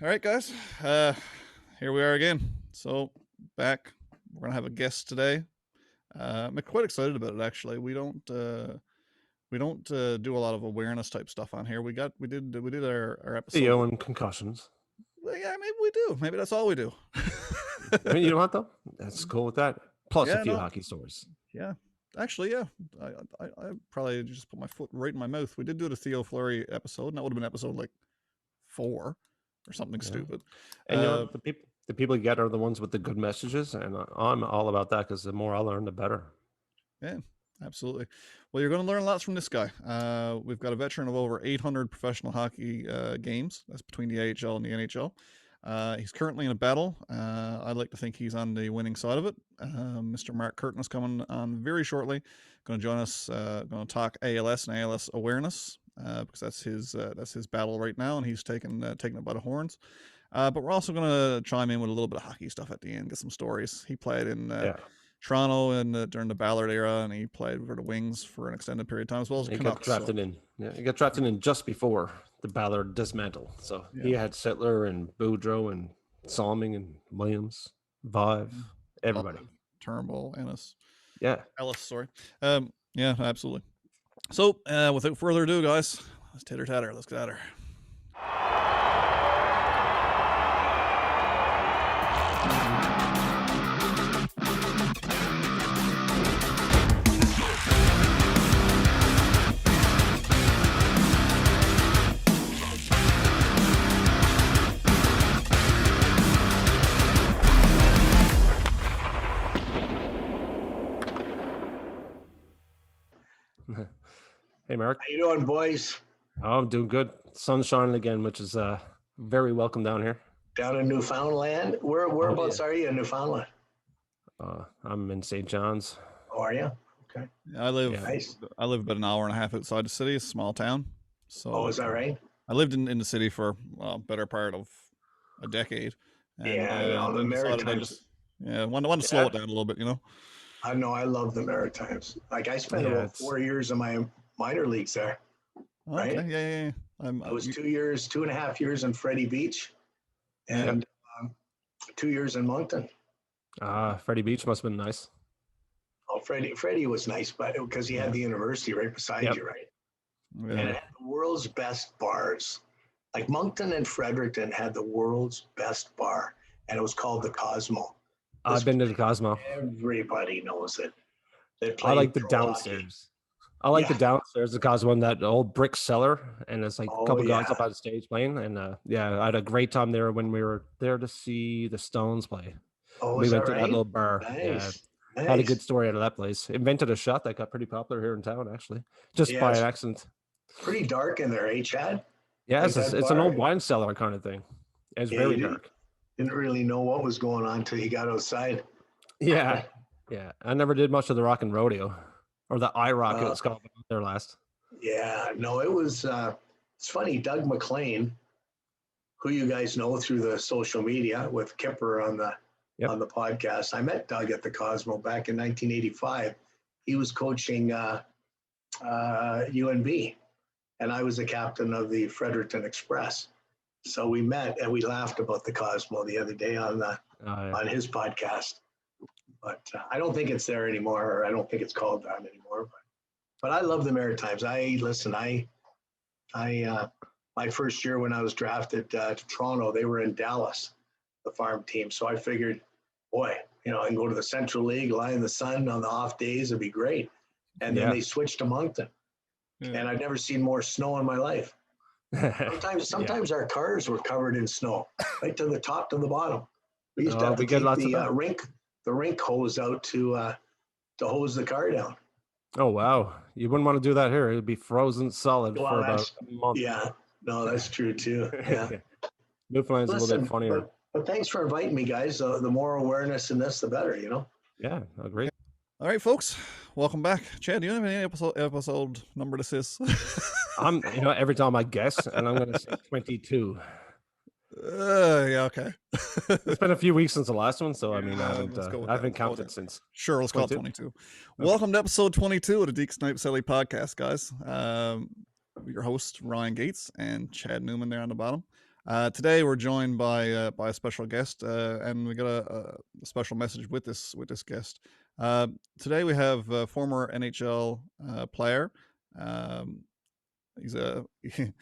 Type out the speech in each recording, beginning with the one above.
All right, guys. Here we are again. So back. We're gonna have a guest today. I'm quite excited about it. Actually, we don't do a lot of awareness type stuff on here. We did our episode. Theo and concussions. Well, yeah, maybe we do. Maybe that's all we do. I mean, you know what though? That's cool with that. Plus a few hockey stories. Yeah. Actually, yeah. I probably just put my foot right in my mouth. We did do the Theo Fleury episode, and that would have been episode like 4 or something stupid. And you know, the people you get are the ones with the good messages, and I'm all about that because the more I learn, the better. Yeah, absolutely. Well, you're going to learn lots from this guy. We've got a veteran of over 800 professional hockey games. That's between the AHL and the NHL. He's currently in a battle. I'd like to think he's on the winning side of it. Mr. Mark Kirton is coming on very shortly. Going to join us. Going to talk ALS and ALS awareness because that's his battle right now, and he's taking it by the horns. But we're also going to chime in with a little bit of hockey stuff at the end, get some stories. He played in Toronto and during the Ballard era, and he played for the Wings for an extended period of time as well as he Canucks. Got drafted in. Yeah, he got drafted in just before the Ballard dismantle. So he had Sittler and Boudreau and Salming and Williams, Vive, everybody. Turnbull, Ennis. Yeah. Ellis, sorry. Yeah, absolutely. So without further ado, guys, let's titter tatter. Let's get at her. Hey, Mark. How you doing, boys? Oh, I'm doing good. Sun's shining again, which is very welcome down here. Down in Newfoundland? Whereabouts are you in Newfoundland? I'm in St. John's. Oh, are you? Okay. I live about an hour and a half outside the city, a small town. So is that right? I lived in the city for a better part of a decade. And, the Maritimes. Want to slow it down a little bit, you know? I know. I love the Maritimes. Like I spent about 4 years in my minor leagues there. Right? Okay, yeah. I was 2.5 years in Freddie Beach, and 2 years in Moncton. Freddie Beach must have been nice. Oh, Freddie was nice, but because he had the university right beside you, right? Yeah. And it had the world's best bars. Like Moncton and Fredericton had the world's best bar, and it was called the Cosmo. I've been to the Cosmo. Everybody knows it. I like the downstairs. I like the downstairs, the Cosmo, in that old brick cellar, and it's like a couple guys up on the stage playing. And I had a great time there when we were there to see the Stones play. Oh, we went to that little bar. Nice. Yeah, had a good story out of that place. Invented a shot that got pretty popular here in town, actually, just by an accident. Pretty dark in there, Chad? Yeah, it's an old wine cellar kind of thing. It's very dark. Didn't really know what was going on till you got outside. Yeah. I never did much of the rock and rodeo, or the IROC. It was called there last. Yeah, no, it was. It's funny. Doug McLean, who you guys know through the social media with Kipper on the podcast. I met Doug at the Cosmo back in 1985. He was coaching UNB, and I was the captain of the Fredericton Express. So we met and we laughed about the Cosmo the other day on on his podcast. But I don't think it's there anymore, or I don't think it's called that anymore. But I love the Maritimes. My first year when I was drafted to Toronto, they were in Dallas, the farm team. So I figured, boy, I can go to the Central League, lie in the sun on the off days, it'd be great. And then they switched to Moncton, and I've never seen more snow in my life. Sometimes our cars were covered in snow, right to the top to the bottom. We used to have to take the rink hose out to hose the car down. Oh wow! You wouldn't want to do that here. It'd be frozen solid for about a month. Yeah, no, that's true too. Yeah, Newfoundland's a little bit funnier. But thanks for inviting me, guys. The more awareness in this, the better. Yeah, agree. All right, folks, welcome back. Chad, do you have any episode number this is? I'm, every time I guess, and I'm going to say 22. Yeah, okay. It's been a few weeks since the last one, so I mean, I haven't counted since. Sure, let's call it 22. Okay. Welcome to episode 22 of the Deke Snipe Silly podcast, guys. Your host, Ryan Gates, and Chad Newman there on the bottom. Today we're joined by a special guest, and we got a special message with this guest. Today we have a former NHL player. Um, he's a he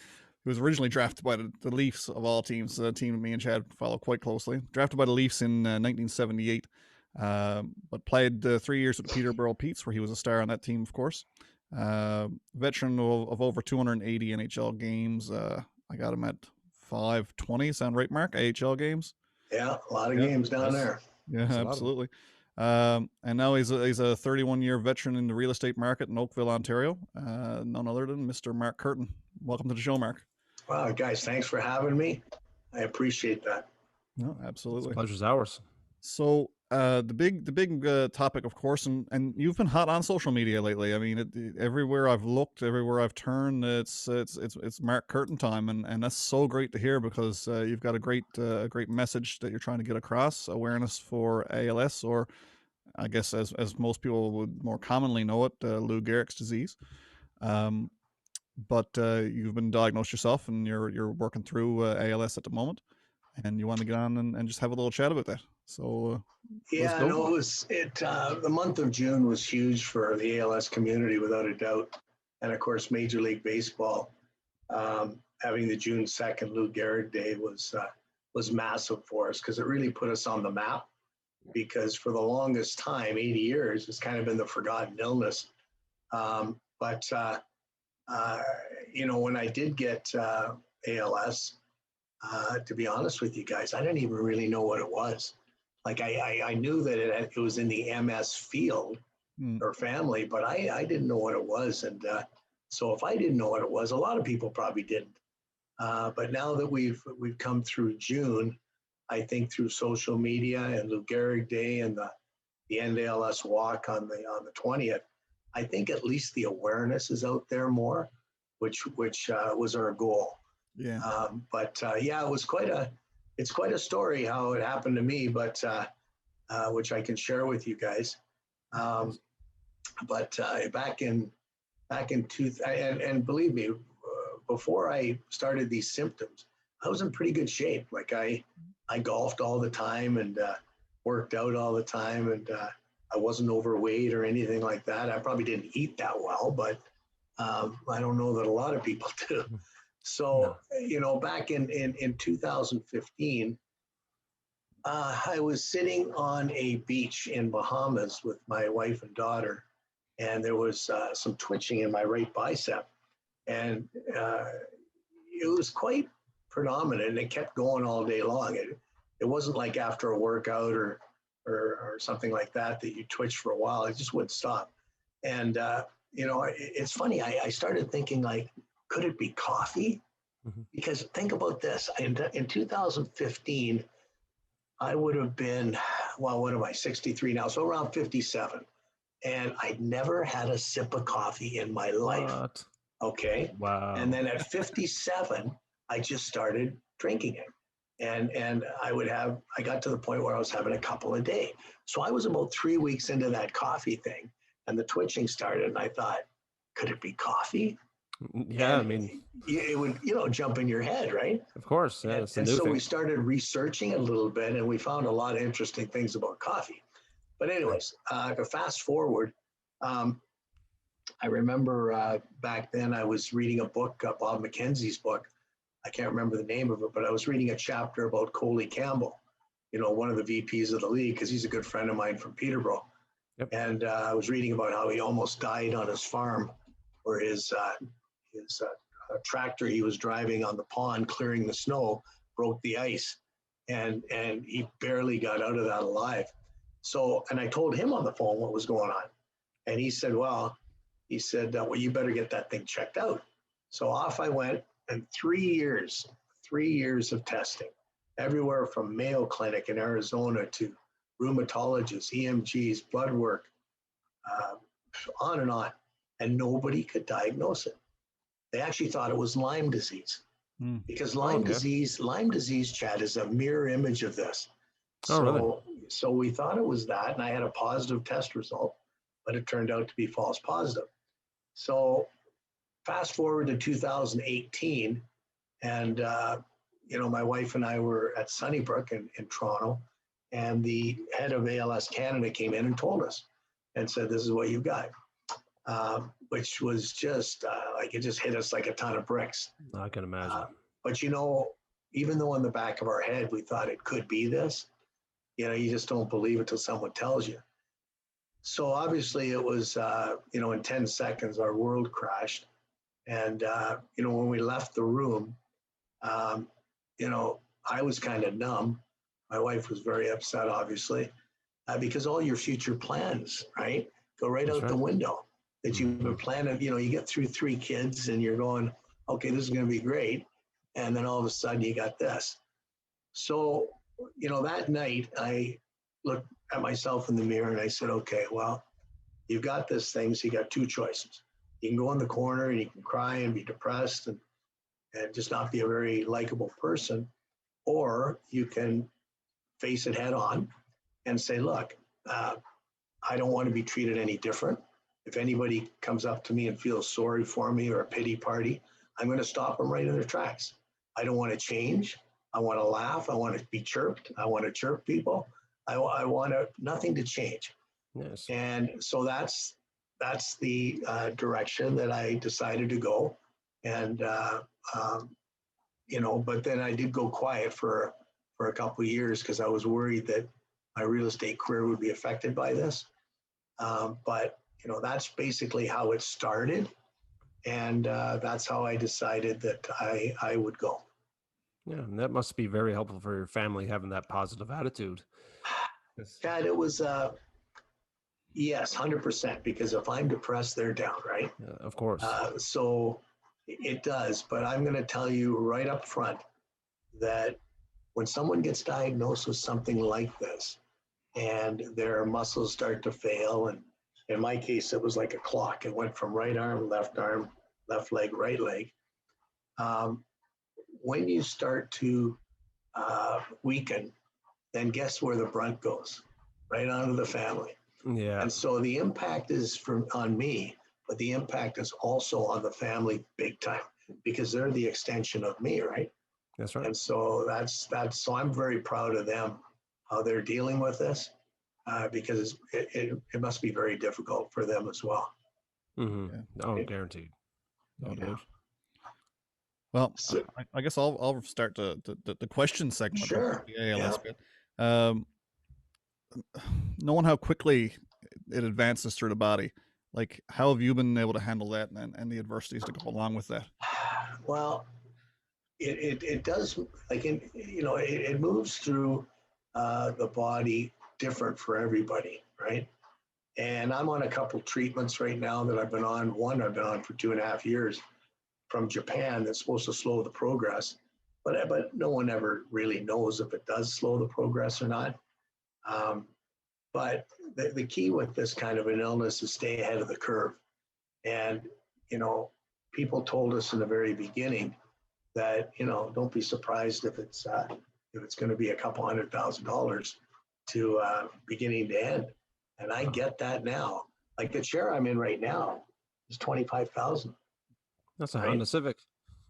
was originally drafted by the Leafs of all teams, a team that me and Chad follow quite closely. Drafted by the Leafs in 1978, but played 3 years with the Peterborough Petes, where he was a star on that team, of course. Veteran of over 280 NHL games. I got him at 520. Sound right, Mark? AHL games. Yeah, a lot of games down there. Yeah, absolutely. And now he's a 31-year veteran in the real estate market in Oakville, Ontario. None other than Mr. Mark Kirton. Welcome to the show, Mark. Wow, guys, thanks for having me. I appreciate that. No, absolutely. It's pleasure's ours. So the big topic, of course, and you've been hot on social media lately. I mean, everywhere I've looked, everywhere I've turned, it's Mark Kirton time, and that's so great to hear, because you've got a great message that you're trying to get across: awareness for ALS, or I guess as most people would more commonly know it, Lou Gehrig's disease. But you've been diagnosed yourself, and you're working through ALS at the moment, and you want to get on and just have a little chat about that. So yeah, no, the month of June was huge for the ALS community, without a doubt, and of course Major League Baseball having the June 2nd Lou Gehrig Day was massive for us, because it really put us on the map. Because for the longest time, 80 years, it's kind of been the forgotten illness. But when I did get ALS, to be honest with you guys, I didn't even really know what it was. Like I knew that it was in the MS field or family, but I didn't know what it was. And so if I didn't know what it was, a lot of people probably didn't. But now that we've come through June, I think through social media and Lou Gehrig Day and the End ALS Walk on the 20th, I think at least the awareness is out there more, which was our goal. Yeah. It was it's quite a story how it happened to me, but which I can share with you guys. Back in and believe me, before I started these symptoms, I was in pretty good shape. Like I golfed all the time and worked out all the time, and I wasn't overweight or anything like that. I probably didn't eat that well, but I don't know that a lot of people do. So, back in 2015, I was sitting on a beach in Bahamas with my wife and daughter, and there was some twitching in my right bicep, and it was quite predominant, and it kept going all day long. It wasn't like after a workout or something like that you twitch for a while. It just wouldn't stop. And it's funny. I started thinking, like, could it be coffee? Mm-hmm. Because think about this. In 2015, I would have been, well, what am I, 63 now? So around 57. And I'd never had a sip of coffee in my life. What? Okay. Wow. And then at 57, I just started drinking it. And I got to the point where I was having a couple a day. So I was about 3 weeks into that coffee thing, and the twitching started, and I thought, could it be coffee? Yeah, and I mean, it would, jump in your head, right? Of course. Yeah, and so we started researching a little bit, and we found a lot of interesting things about coffee. But anyways, to fast forward, I remember back then I was reading a book, Bob McKenzie's book. I can't remember the name of it, but I was reading a chapter about Coley Campbell, one of the VPs of the league, because he's a good friend of mine from Peterborough. Yep. And I was reading about how he almost died on his farm, where his tractor he was driving on the pond clearing the snow broke the ice, and he barely got out of that alive. So, and I told him on the phone what was going on, and he said, well, you better get that thing checked out. So off I went. And 3 years of testing, everywhere from Mayo Clinic in Arizona to rheumatologists, EMGs, blood work, on and on. And nobody could diagnose it. They actually thought it was Lyme disease, because Lyme disease, Chad, is a mirror image of this. So we thought it was that, and I had a positive test result, but it turned out to be false positive. So fast forward to 2018, and my wife and I were at Sunnybrook in Toronto, and the head of ALS Canada came in and told us and said, this is what you got, which was just like, it just hit us like a ton of bricks. I can imagine. But, even though in the back of our head, we thought it could be this, you just don't believe it till someone tells you. So obviously it was, in 10 seconds, our world crashed. And, when we left the room, I was kind of numb. My wife was very upset, obviously, because all your future plans, right, go right out the window that you've been planning. You get through 3 kids and you're going, okay, this is going to be great. And then all of a sudden you got this. So, that night I looked at myself in the mirror and I said, okay, well, you've got this thing. So you got 2 choices. You can go in the corner and you can cry and be depressed and just not be a very likable person, or you can face it head on and say, look, I don't want to be treated any different. If anybody comes up to me and feels sorry for me or a pity party, I'm going to stop them right in their tracks. I don't want to change. I want to laugh. I want to be chirped. I want to chirp people. I want nothing to change. Yes. And so that's the direction that I decided to go. And, but then I did go quiet for a couple of years because I was worried that my real estate career would be affected by this. But, that's basically how it started. And that's how I decided that I would go. Yeah, and that must be very helpful for your family, having that positive attitude. Yeah, it was, yes, 100%, because if I'm depressed, they're down, right? Yeah, of course. So it does, but I'm going to tell you right up front that when someone gets diagnosed with something like this and their muscles start to fail, and in my case, it was like a clock. It went from right arm, left leg, right leg. When you start to weaken, then guess where the brunt goes? Right onto the family. Yeah. And so the impact is on me, but the impact is also on the family big time, because they're the extension of me, right? That's right. And so so I'm very proud of them, how they're dealing with this, because it must be very difficult for them as well. Mm-hmm. Yeah. Oh, guaranteed. No doubt. Well, so, I guess I'll start the question segment. Sure. The ALS bit. Knowing how quickly it advances through the body, like how have you been able to handle that and the adversities that go along with that? Well, it does, like, it moves through the body different for everybody, right? And I'm on a couple treatments right now that I've been on. One I've been on for 2.5 years from Japan that's supposed to slow the progress, but no one ever really knows if it does slow the progress or not. But the key with this kind of an illness is stay ahead of the curve. And, people told us in the very beginning that, don't be surprised if it's going to be a couple $100,000 to beginning to end. And I get that now. Like the chair I'm in right now is $25,000. That's a Honda Civic.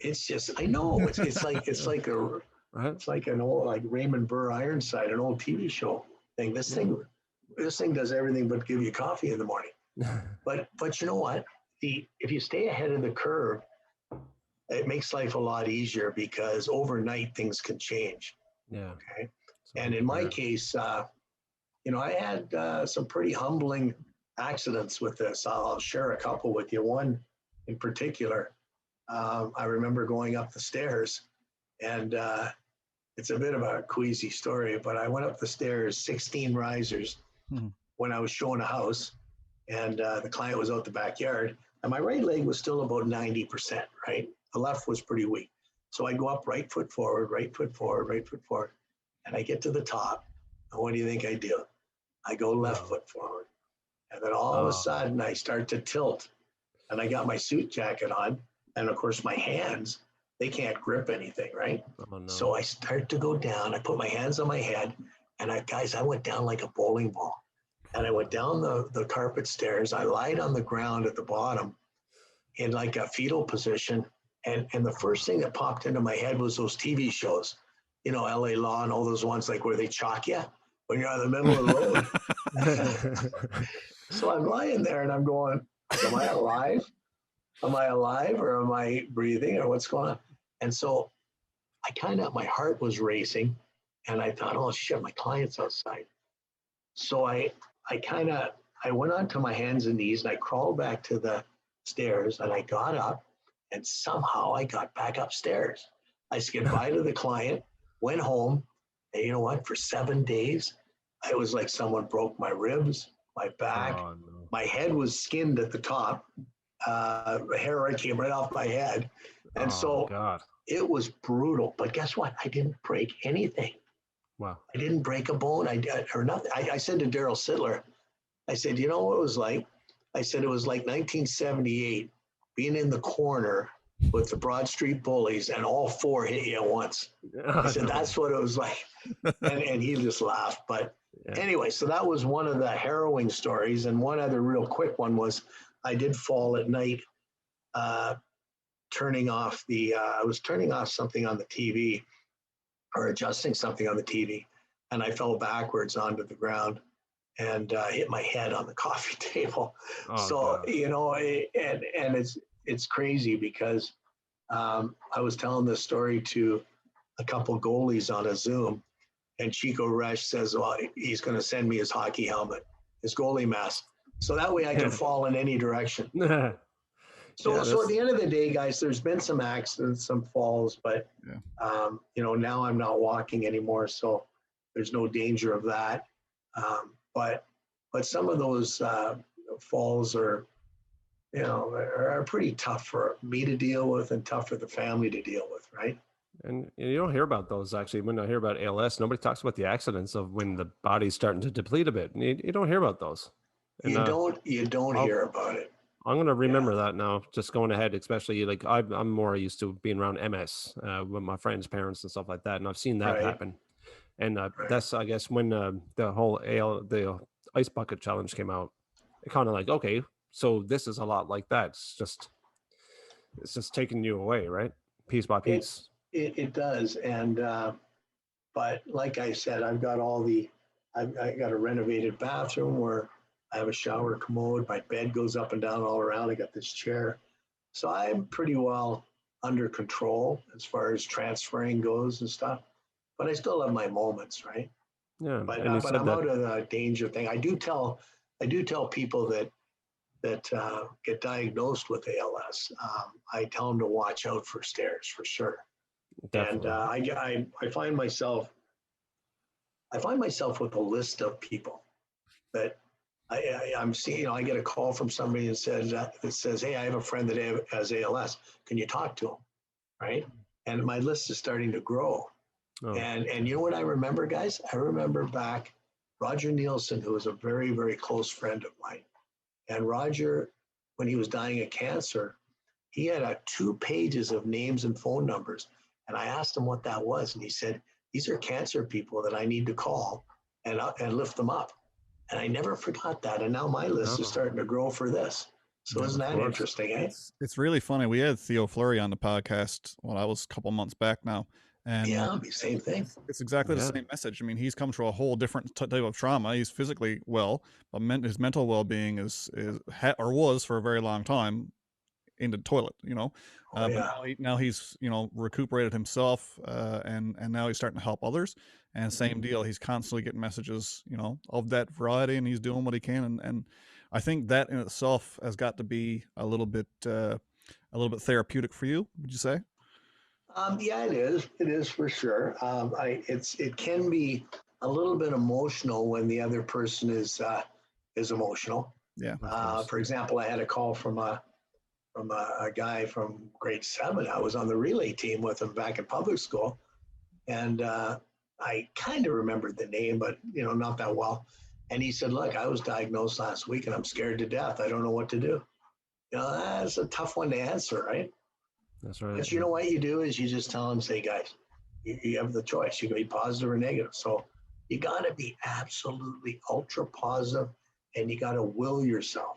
It's just, I know, it's like an old, like Raymond Burr Ironside, an old TV show thing. This thing does everything but give you coffee in the morning. But you know what? If you stay ahead of the curve, it makes life a lot easier, because overnight things can change. Yeah. Okay. And in my case, I had some pretty humbling accidents with this. I'll share a couple with you. One in particular, I remember going up the stairs, and it's a bit of a queasy story, but I went up the stairs, 16 risers, when I was showing a house, and the client was out the backyard, and my right leg was still about 90%, right? The left was pretty weak. So I go up right foot forward, right foot forward, right foot forward, and I get to the top. And what do you think I do? I go left foot forward. And then all of a sudden I start to tilt, and I got my suit jacket on. And of course my hands, they can't grip anything, right? Oh, no. So I start to go down. I put my hands on my head, and I went down like a bowling ball. And I went down the carpet stairs. I lied on the ground at the bottom in like a fetal position. And the first thing that popped into my head was those TV shows, you know, LA Law and all those ones like where they chalk you when you're in the middle of the road. So I'm lying there and I'm going, am I alive? Am I alive or am I breathing or what's going on? And so my heart was racing and I thought, oh shit, my client's outside. So I went onto my hands and knees and I crawled back to the stairs and I got up and somehow I got back upstairs. I said goodbye to the client, went home, and you know what? For 7 days, I was like someone broke my ribs, my back, my head was skinned at the top. Hair came right off my head. And it was brutal. But guess what? I didn't break anything. Wow. I didn't break a bone or nothing. I said to Daryl Sittler, I said, you know what it was like? I said, it was like 1978, being in the corner with the Broad Street Bullies and all four hit you at once. I said, that's what it was like. And he just laughed. But anyway, so that was one of the harrowing stories. And one other real quick one was I did fall at night turning off I was turning off something on the TV or adjusting something on the TV. And I fell backwards onto the ground and hit my head on the coffee table. God. You know, and it's crazy because I was telling this story to a couple goalies on a Zoom, and Chico Resch says, well, he's going to send me his hockey helmet, his goalie mask, so that way I can fall in any direction. So at the end of the day, guys, there's been some accidents, some falls, but you know, now I'm not walking anymore, so there's no danger of that. But some of those falls are, you know, are pretty tough for me to deal with and tough for the family to deal with, right? And you don't hear about those, actually. When I hear about ALS, nobody talks about the accidents of when the body's starting to deplete a bit. You don't hear about those. And, you don't hear about it. I'm going to remember that now, just going ahead, especially like I'm more used to being around MS with my friends' parents and stuff like that. And I've seen that happen. And that's, I guess, when the whole the Ice Bucket Challenge came out, it kind of like, okay, so this is a lot like that. It's just taking you away, right? Piece by piece. It does. And, but like I said, I got a renovated bathroom where I have a shower commode. My bed goes up and down all around. I got this chair. So I'm pretty well under control as far as transferring goes and stuff. But I still have my moments, right? Yeah. But I'm out of the danger thing. I do tell people that get diagnosed with ALS. I tell them to watch out for stairs for sure. Definitely. And I find myself with a list of people that I'm seeing. You know, I get a call from somebody that says, "Hey, I have a friend that has ALS. Can you talk to him?" Right? And my list is starting to grow. Oh. And you know what I remember, guys? I remember back Roger Nilsson, who was a very, very close friend of mine. And Roger, when he was dying of cancer, he had 2 pages of names and phone numbers. And I asked him what that was. And he said, these are cancer people that I need to call and lift them up. And I never forgot that. And now my list is starting to grow for this. So isn't that interesting, eh? It's really funny. We had Theo Fleury on the podcast, well, that was a couple months back now. And same thing. It's exactly the same message. I mean, he's come through a whole different type of trauma. He's physically well, but his mental well-being was for a very long time in the toilet, you know. But now he's, you know, recuperated himself, and now he's starting to help others. And same deal, he's constantly getting messages, you know, of that variety, and he's doing what he can. And I think that in itself has got to be a little bit therapeutic for you. Would you say? Yeah, it is. It is for sure. It can be a little bit emotional when the other person is emotional. Yeah. For example, I had a call from a guy from grade 7. I was on the relay team with him back in public school, and I kind of remembered the name, but you know, not that well. And he said, "Look, I was diagnosed last week, and I'm scared to death. I don't know what to do." You know, that's a tough one to answer, right? That's right. But you know what you do is you just tell them, say, guys, you have the choice. You can be positive or negative. So you got to be absolutely ultra positive, and you got to will yourself.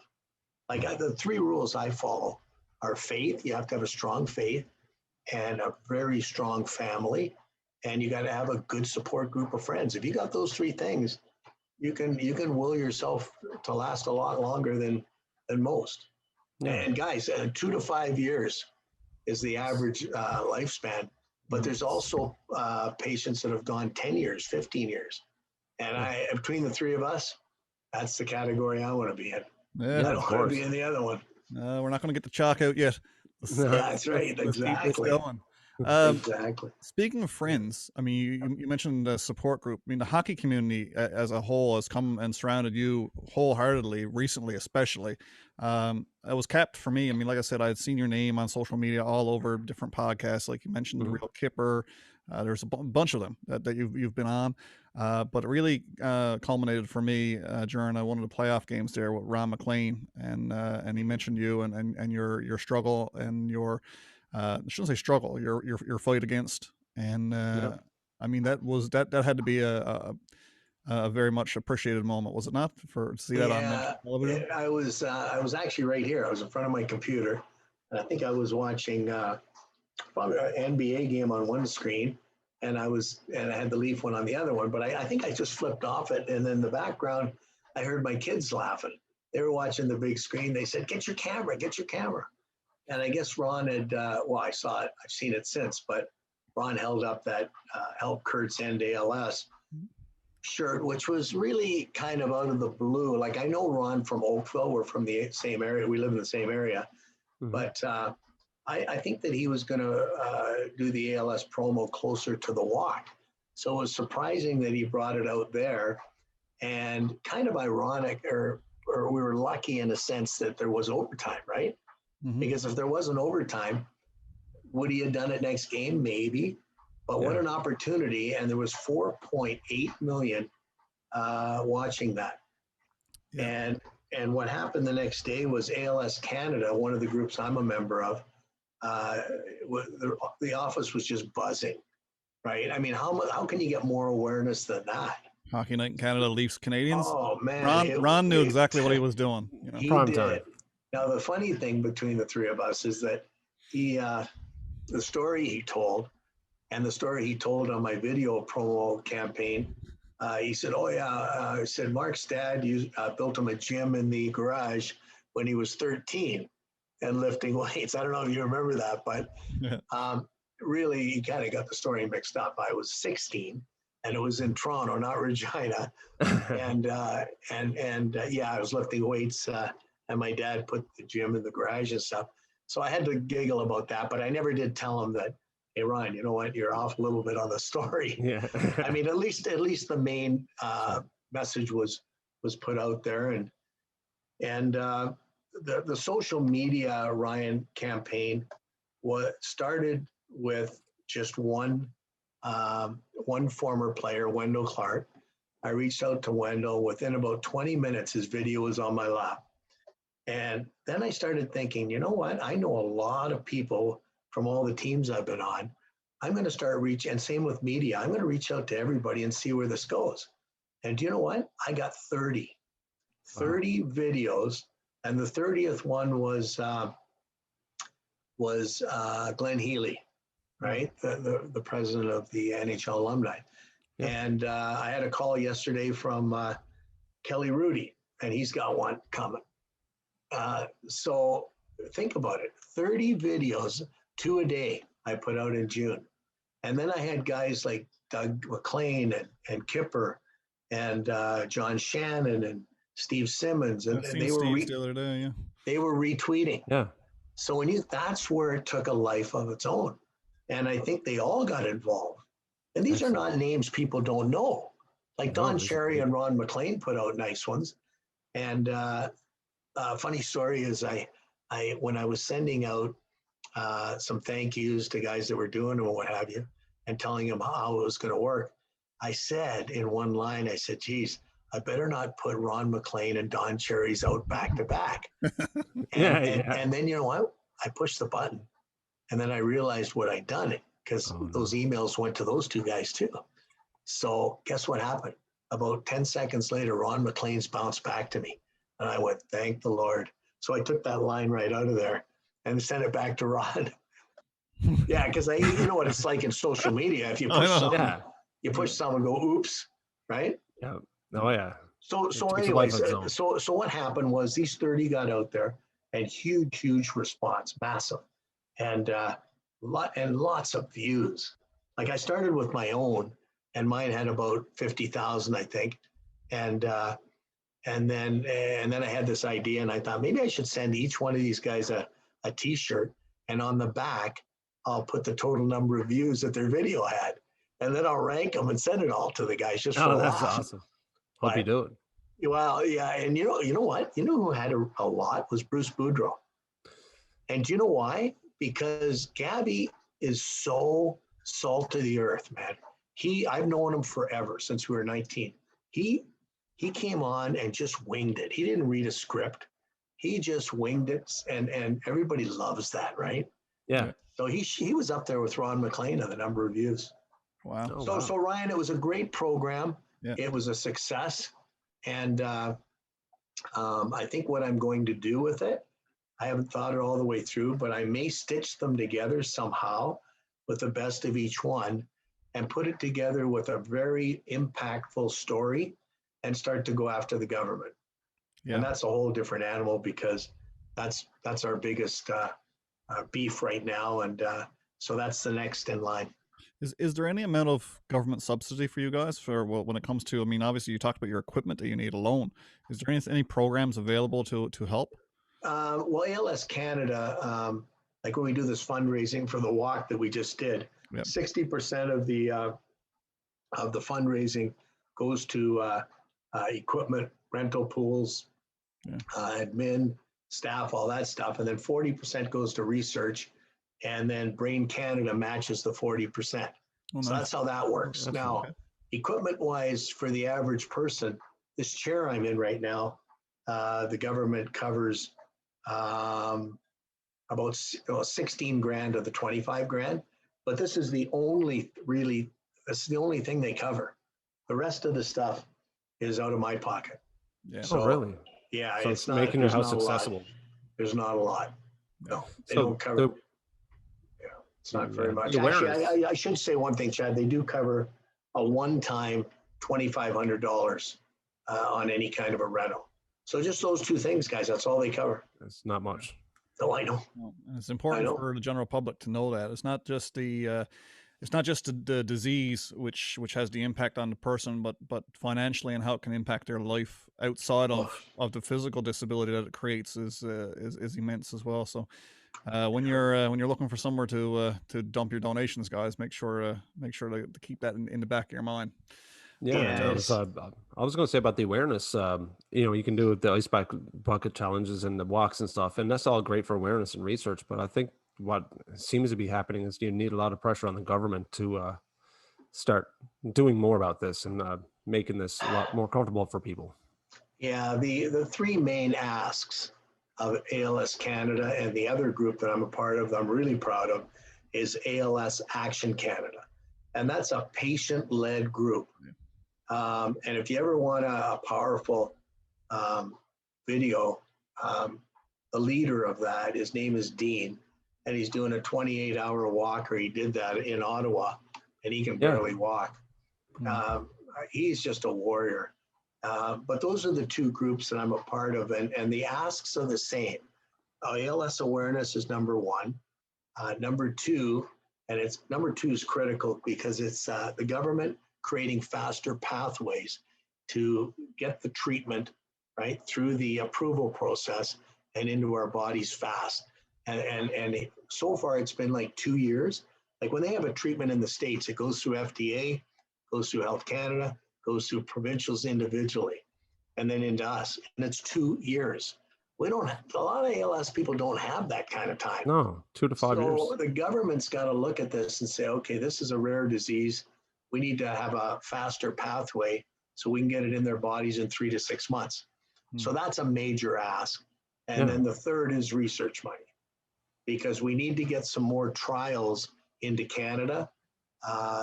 Like the 3 rules I follow are faith. You have to have a strong faith. and a very strong family, and you got to have a good support group of friends. If you got those three things, you can will yourself to last a lot longer than most. Yeah. And guys, 2 to 5 years is the average lifespan. But there's also patients that have gone 10 years, 15 years. And between the three of us, that's the category I want to be in. Yeah, I don't want to be in the other one. We're not going to get the chalk out yet. That's right. Exactly. Exactly. Speaking of friends, I mean, you mentioned the support group. I mean, the hockey community as a whole has come and surrounded you wholeheartedly recently, especially. It was capped for me. I mean, like I said, I had seen your name on social media all over different podcasts, like you mentioned, The Real Kipper. There's a bunch of them that you've been on. But it really culminated for me during one of the playoff games there with Ron McLean, and he mentioned you and your struggle and your I shouldn't say struggle, your fight against, and I mean that had to be a very much appreciated moment, was it not, to see that on television? I was actually right here. I was in front of my computer, and I think I was watching probably an NBA game on one screen, and I had the Leaf one on the other one. But I think I just flipped off it, and in the background, I heard my kids laughing. They were watching the big screen. They said, "Get your camera, get your camera." And I guess Ron had, I saw it, I've seen it since, but Ron held up that Help Kirts and ALS shirt, which was really kind of out of the blue. Like, I know Ron from Oakville, we're from the same area, we live in the same area, but I think that he was going to do the ALS promo closer to the walk. So it was surprising that he brought it out there, and kind of ironic, or we were lucky in a sense that there was overtime, right? Because if there wasn't overtime, would he have done it next game? Maybe. But what an opportunity. And there was 4.8 million watching that. Yeah. And what happened the next day was ALS Canada, one of the groups I'm a member of, the office was just buzzing, right? I mean, how can you get more awareness than that? Hockey Night in Canada, Leafs, Canadians. Oh, man. Ron knew exactly what he was doing. You know? He did. Now, the funny thing between the three of us is that the story he told, and the story he told on my video promo campaign, he said, I said, Mark's dad built him a gym in the garage when he was 13 and lifting weights. I don't know if you remember that, but really, he kind of got the story mixed up. I was 16, and it was in Toronto, not Regina. and I was lifting weights, and my dad put the gym in the garage and stuff. So I had to giggle about that, but I never did tell him that, hey, Ryan, you know what? You're off a little bit on the story. Yeah. I mean, at least the main message was put out there. And the social media, Ryan, campaign started with just one former player, Wendell Clark. I reached out to Wendell. Within about 20 minutes, his video was on my lap. And then I started thinking, you know what? I know a lot of people from all the teams I've been on. I'm going to start reaching, and same with media. I'm going to reach out to everybody and see where this goes. And do you know what? I got 30 videos. And the 30th one was Glenn Healy, right? The president of the NHL alumni. Yep. And I had a call yesterday from Kelly Rudy, and he's got one coming. So think about it, 30 videos, 2 a day I put out in June. And then I had guys like Doug McLean and Kipper and John Shannon and Steve Simmons. And they were the other day, they were retweeting. Yeah. So that's where it took a life of its own. And I think they all got involved. And these are not names people don't know. Like Don Cherry and Ron McLean put out nice ones. And funny story is I when I was sending out some thank yous to guys that were doing it or what have you, and telling them how it was going to work, I said in one line, I said, geez, I better not put Ron McLean and Don Cherry's out back to back. And then, you know what? I pushed the button, and then I realized what I'd done, because those emails went to those two guys too. So guess what happened? About 10 seconds later, Ron McLean's bounced back to me. And I went, thank the Lord. So I took that line right out of there and sent it back to Ron. Yeah, because you know what it's like in social media. If you I push know. something, Yeah. you push someone, go oops, right? Yeah. Oh yeah. So It takes a anyways, life of its own. so what happened was these 30 got out there, and huge response, massive, and lots of views. Like I started with my own, and mine had about 50,000, I think, and then I had this idea, and I thought maybe I should send each one of these guys a T-shirt, and on the back I'll put the total number of views that their video had, and then I'll rank them and send it all to the guys just for Oh, a that's laugh. awesome. Hope you do it. Well, yeah, and you know what? You know who had a lot was Bruce Boudreau. And do you know why? Because Gabby is so salt of the earth, man. I've known him forever, since we were 19. He came on and just winged it. He didn't read a script. He just winged it, and everybody loves that, right? Yeah. So he was up there with Ron McLean on the number of views. Wow. Oh, So wow. so Ryan, it was a great program. Yeah. It was a success, and I think what I'm going to do with it, I haven't thought it all the way through, but I may stitch them together somehow with the best of each one and put it together with a very impactful story and start to go after the government. Yeah. And that's a whole different animal, because that's our biggest beef right now. And so that's the next in line. Is there any amount of government subsidy for you guys when it comes to? I mean, obviously you talked about your equipment that you need alone. Is there any programs available to help? Well, ALS Canada, like when we do this fundraising for the walk that we just did, 60% of the fundraising goes to equipment, rental pools, admin, staff, all that stuff, and then 40% goes to research, and then Brain Canada matches the 40%. Oh, so nice. that's how that works. Now, equipment-wise, for the average person, this chair I'm in right now, the government covers about 16 grand of the 25 grand, but this is the only thing they cover. The rest of the stuff is out of my pocket. Yeah. Oh, really? Yeah, So it's not making your there's house not a lot. accessible. There's not a lot. No, they So don't cover. Yeah, it's not very much. the Actually, awareness. I should say one thing, Chad. They do cover a one-time $2,500 on any kind of a rental. So just those two things, guys. That's all they cover. That's not much. Oh, I know. Well, and it's important for the general public to know that it's not just the disease which has the impact on the person, but financially and how it can impact their life outside of the physical disability that it creates is immense as well. So when you're looking for somewhere to dump your donations, guys, make sure to keep that in the back of your mind. Yeah, I was going to say about the awareness. You can do the ice bucket challenges and the walks and stuff, and that's all great for awareness and research. But I think what seems to be happening is you need a lot of pressure on the government to start doing more about this and making this a lot more comfortable for people. Yeah, the three main asks of ALS Canada and the other group that I'm a part of, that I'm really proud of, is ALS Action Canada, and that's a patient-led group. And if you ever want a powerful video, the leader of that, his name is Dean, and he's doing a 28-hour walk, or he did that in Ottawa, and he can barely walk. He's just a warrior. But those are the two groups that I'm a part of, and the asks are the same. ALS Awareness is number one. Number two is critical because it's the government creating faster pathways to get the treatment right through the approval process and into our bodies fast. And so far it's been like 2 years. Like when they have a treatment in the States, it goes through FDA, goes through Health Canada, goes through provincials individually, and then into us. And it's 2 years. A lot of ALS people don't have that kind of time. No, 2 to 5 years. So the government's got to look at this and say, okay, this is a rare disease. We need to have a faster pathway so we can get it in their bodies in 3 to 6 months. So that's a major ask. And then the third is research money, because we need to get some more trials into Canada.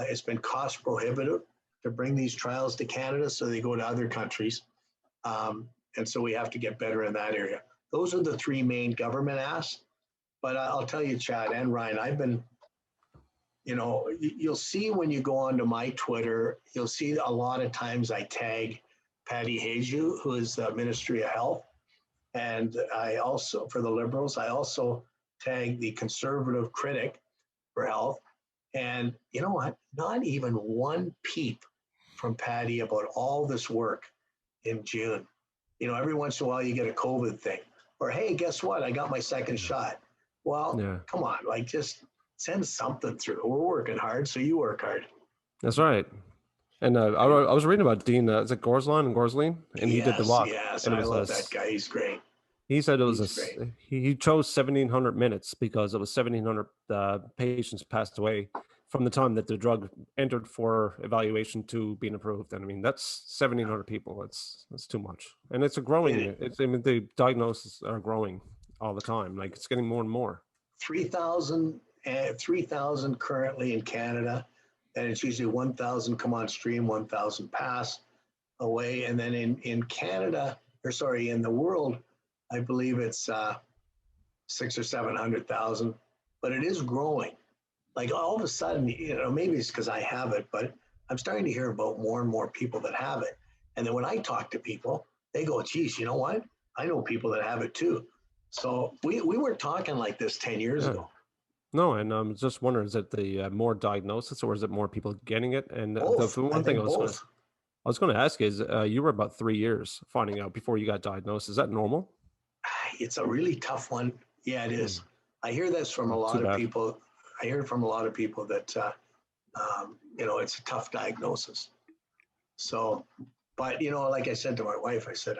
It's been cost prohibitive to bring these trials to Canada, so they go to other countries. And so we have to get better in that area. Those are the three main government asks. But I'll tell you, Chad and Ryan, I've been you'll see when you go onto my Twitter, you'll see a lot of times I tag Patty Haju, who is the Ministry of Health. And I also, for the Liberals, I also tag the Conservative critic for health. And you know what? Not even one peep from Patty about all this work in June. Every once in a while you get a COVID thing. Or, hey, guess what? I got my second shot. Well, come on, just send something through. We're working hard, so you work hard. That's right. And I was reading about Dean, is it Gorslein? And he did the walk. Yes, and I love that guy. He's great. He said it was he chose 1,700 minutes because it was 1,700 patients passed away from the time that the drug entered for evaluation to being approved. And I mean, that's 1,700 people. That's too much. And it's a growing, the diagnoses are growing all the time. It's getting more and more. 3,000 currently in Canada. And it's usually 1,000 come on stream, 1,000 pass away. And then in Canada, in the world, I believe it's 600,000 or 700,000, but it is growing. All of a sudden, maybe it's because I have it, but I'm starting to hear about more and more people that have it. And then when I talk to people, they go, geez, you know what? I know people that have it too. So we weren't talking like this 10 years ago. No, and I'm just wondering, is it the more diagnosis or is it more people getting it? And the one thing I was going to ask is, you were about 3 years finding out before you got diagnosed. Is that normal? It's a really tough one. Yeah, it is. I hear this from a lot of people. I hear from a lot of people that, it's a tough diagnosis. So, but, like I said to my wife, I said,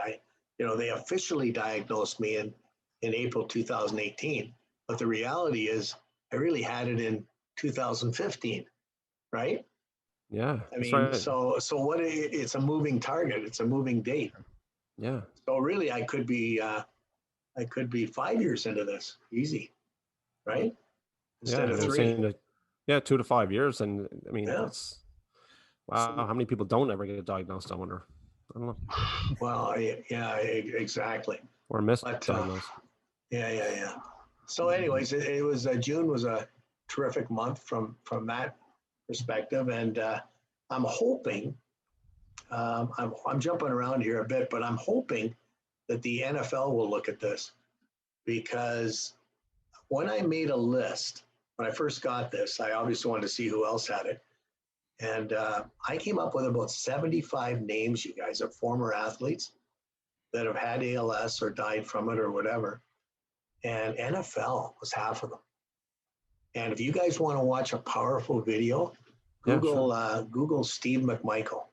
they officially diagnosed me in April 2018. But the reality is I really had it in 2015, right? Yeah. I mean, so it's a moving target. It's a moving date. Yeah. So really I could be 5 years into this, easy, right? Instead of 3. 2 to 5 years. And I mean, it's, wow, how many people don't ever get diagnosed, I wonder? I don't know. Well, yeah, exactly. Or misdiagnosed. Yeah. So anyways, it was, June was a terrific month from that perspective. And I'm hoping, I'm jumping around here a bit, but I'm hoping that the NFL will look at this, because when I made a list, when I first got this, I obviously wanted to see who else had it. And I came up with about 75 names, you guys, of former athletes that have had ALS or died from it or whatever. And NFL was half of them. And if you guys want to watch a powerful video, Google Steve McMichael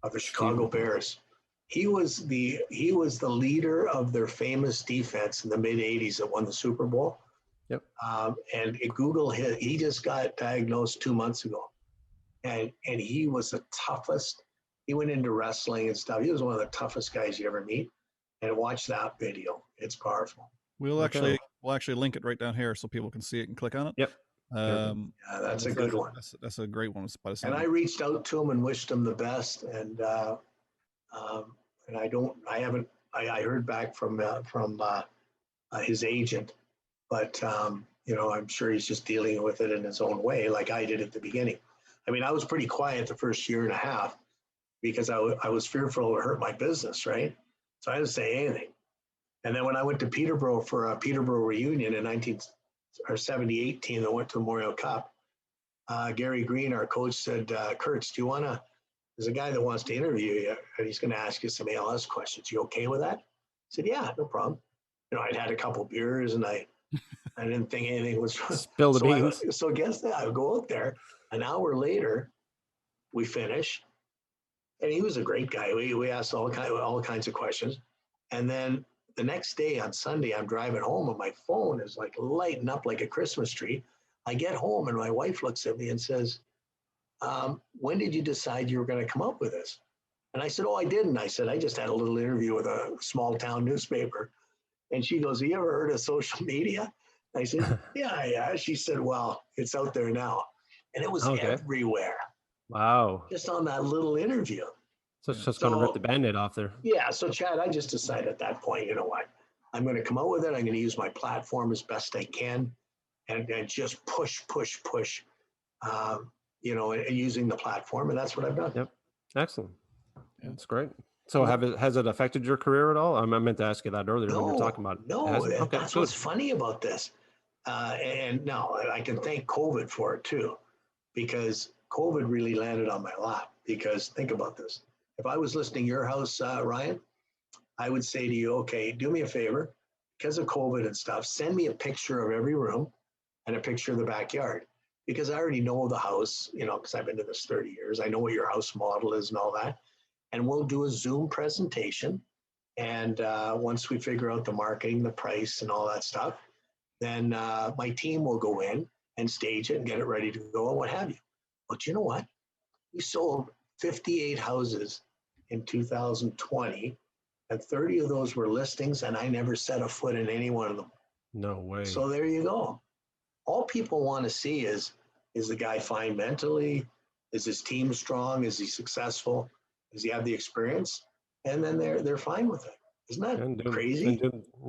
of the Chicago Bears. He was the leader of their famous defense in the mid 80s that won the Super Bowl. Yep. And Google he just got diagnosed 2 months ago. And he was the toughest. He went into wrestling and stuff. He was one of the toughest guys you ever meet. And watch that video. It's powerful. We'll actually link it right down here so people can see it and click on it. Yep. Yeah, that's a good one. That's a great one. And I reached out to him and wished him the best. And I heard back from his agent, but I'm sure he's just dealing with it in his own way, like I did at the beginning. I mean, I was pretty quiet the first year and a half because I was fearful it would hurt my business, right? So I didn't say anything. And then when I went to Peterborough for a Peterborough reunion in 1978 team that went to Memorial Cup, Gary Green, our coach, said, Kirts, there's a guy that wants to interview you, and he's going to ask you some ALS questions. You okay with that? I said, yeah, no problem. I'd had a couple beers, and I didn't think anything was wrong. Spill the beans. So guess that. I go out there. An hour later, we finish. And he was a great guy. We asked all kinds of questions. And then the next day on Sunday, I'm driving home and my phone is like lighting up like a Christmas tree. I get home and my wife looks at me and says, when did you decide you were going to come up with this? And I said, I didn't. I said, I just had a little interview with a small town newspaper. And she goes, have you ever heard of social media? I said, yeah. She said, well, it's out there now. And it was everywhere. Wow. Just on that little interview. So it's just going to rip the Band-Aid off there. Yeah. So Chad, I just decided at that point, you know what? I'm going to come out with it. I'm going to use my platform as best I can and just push you know, and using the platform, and that's what I've done. Yep. Excellent. Yeah. That's great. So has it affected your career at all? I meant to ask you that earlier when you were talking about it. No, Okay, that's good. what's funny about this. And now I can thank COVID for it too, because COVID really landed on my lap. Because think about this. If I was listing your house, Ryan, I would say to you, okay, do me a favor, because of COVID and stuff, send me a picture of every room and a picture of the backyard. Because I already know the house, you know, because I've been to this 30 years. I know what your house model is and all that. And we'll do a Zoom presentation. And once we figure out the marketing, the price, and all that stuff, then my team will go in and stage it and get it ready to go and what have you. But you know what? We sold 58 houses in 2020, and 30 of those were listings, and I never set a foot in any one of them. No way. So there you go. All people want to see is the guy fine mentally? Is his team strong? Is he successful? Does he have the experience? And then they're fine with it. Isn't that crazy?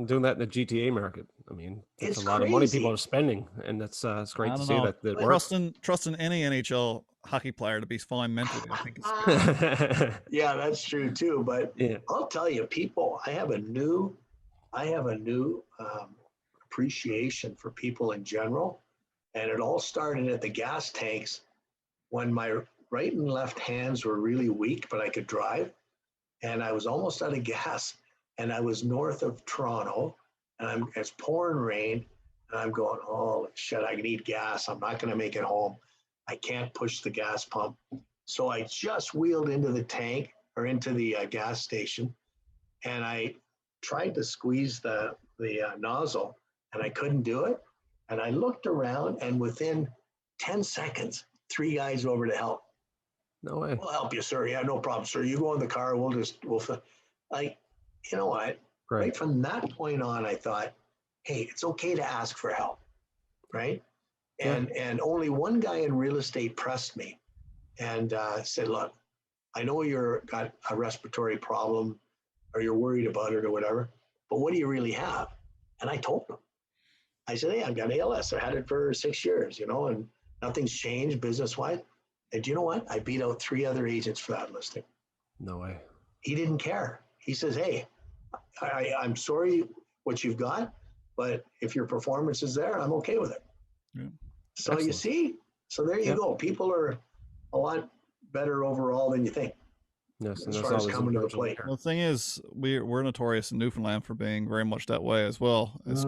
Doing that in the GTA market. I mean, it's a lot crazy. of money people are spending, and it's great to see that it works. Trusting any NHL hockey player to be fine mentally, I think it's yeah, that's true too. But yeah. I'll tell you, people, I have a new appreciation for people in general, and it all started at the gas tanks when my right and left hands were really weak, but I could drive, and I was almost out of gas. And I was north of Toronto, and it's pouring rain, and I'm going, holy shit, I need gas. I'm not going to make it home. I can't push the gas pump. So I just wheeled into the tank or into the gas station, and I tried to squeeze the nozzle, and I couldn't do it. And I looked around, and within 10 seconds, 3 guys over to help. No way. We'll help you, sir. Yeah, no problem, sir. You go in the car. You know what? Right from that point on, I thought, hey, it's okay to ask for help, right? And only one guy in real estate pressed me and said, look, I know you're got a respiratory problem or you're worried about it or whatever, but what do you really have? And I told him. I said, hey, I've got ALS. I had it for 6 years, you know, and nothing's changed business-wise. And you know what? I beat out 3 other agents for that listing. No way. He didn't care. He says, hey, I'm sorry what you've got, but if your performance is there, I'm okay with it. Yeah. So excellent. You see, so there you go. People are a lot better overall than you think. Yes, as far as coming to the plate. Well, the thing is, we're notorious in Newfoundland for being very much that way as well. It's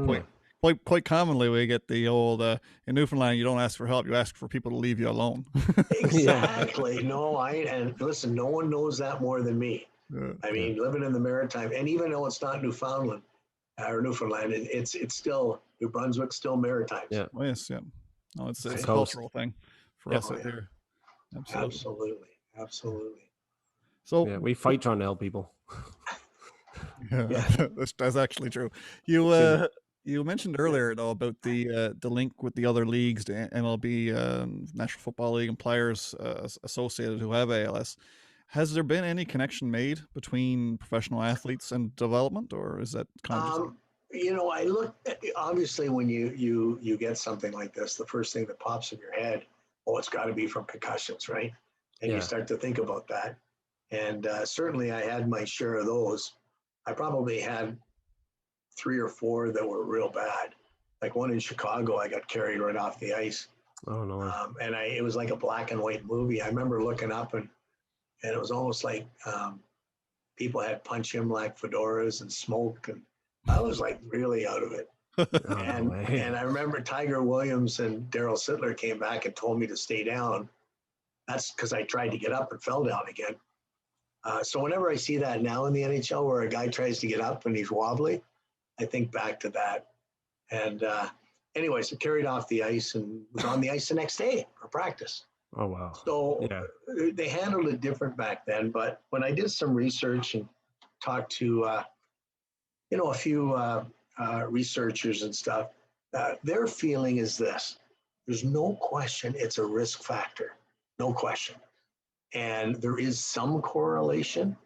quite commonly we get the old in Newfoundland, you don't ask for help, you ask for people to leave you alone. Exactly. And listen, no one knows that more than me. I mean, living in the Maritime, and even though it's not Newfoundland or Newfoundland, it's still New Brunswick, still Maritime. Yeah. Oh, yes. Yeah. No, it's a cultural thing for us out here. Absolutely. So we fight trying to help people. That's actually true. You mentioned earlier though about the link with the other leagues, the MLB, National Football League, and players associated who have ALS. Has there been any connection made between professional athletes and development, or is that kind of I look at, obviously when you get something like this, the first thing that pops in your head, it's got to be from concussions, right? And you start to think about that. And certainly I had my share of those. I probably had 3 or 4 that were real bad. Like one in Chicago, I got carried right off the ice. Oh no! And it was like a black and white movie. I remember looking up and it was almost like people had punch him like fedoras and smoke, and I was like really out of it. And I remember Tiger Williams and Daryl Sittler came back and told me to stay down. That's because I tried to get up and fell down again. So whenever I see that now in the NHL where a guy tries to get up and he's wobbly, I think back to that. And anyways, I carried off the ice and was on the ice the next day for practice. Oh, wow. So they handled it different back then. But when I did some research and talked to, a few researchers and stuff, their feeling is this. There's no question it's a risk factor. No question. And there is some correlation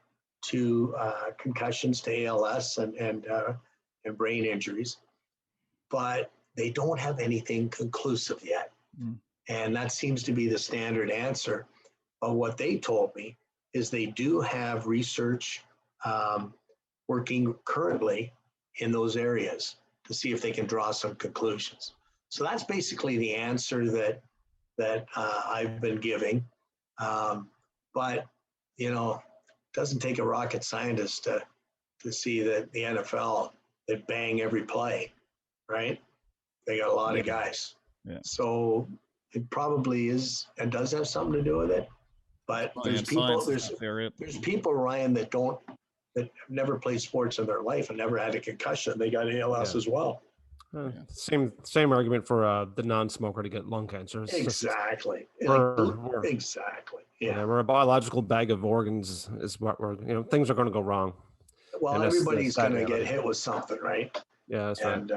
to concussions to ALS and brain injuries, but they don't have anything conclusive yet. And that seems to be the standard answer. But what they told me is they do have research working currently in those areas to see if they can draw some conclusions. So that's basically the answer that I've been giving. But, you know, it doesn't take a rocket scientist to see that the NFL, they bang every play, right? They got a lot of guys. Yeah. So it probably is and does have something to do with it. But there's people, Ryan, that have never played sports in their life and never had a concussion. They got ALS as well. Same argument for the non-smoker to get lung cancer. It's exactly. Exactly. Yeah. We're a biological bag of organs is what we're, things are going to go wrong. Well, everybody's going to get hit with something, right? Yeah, that's right. And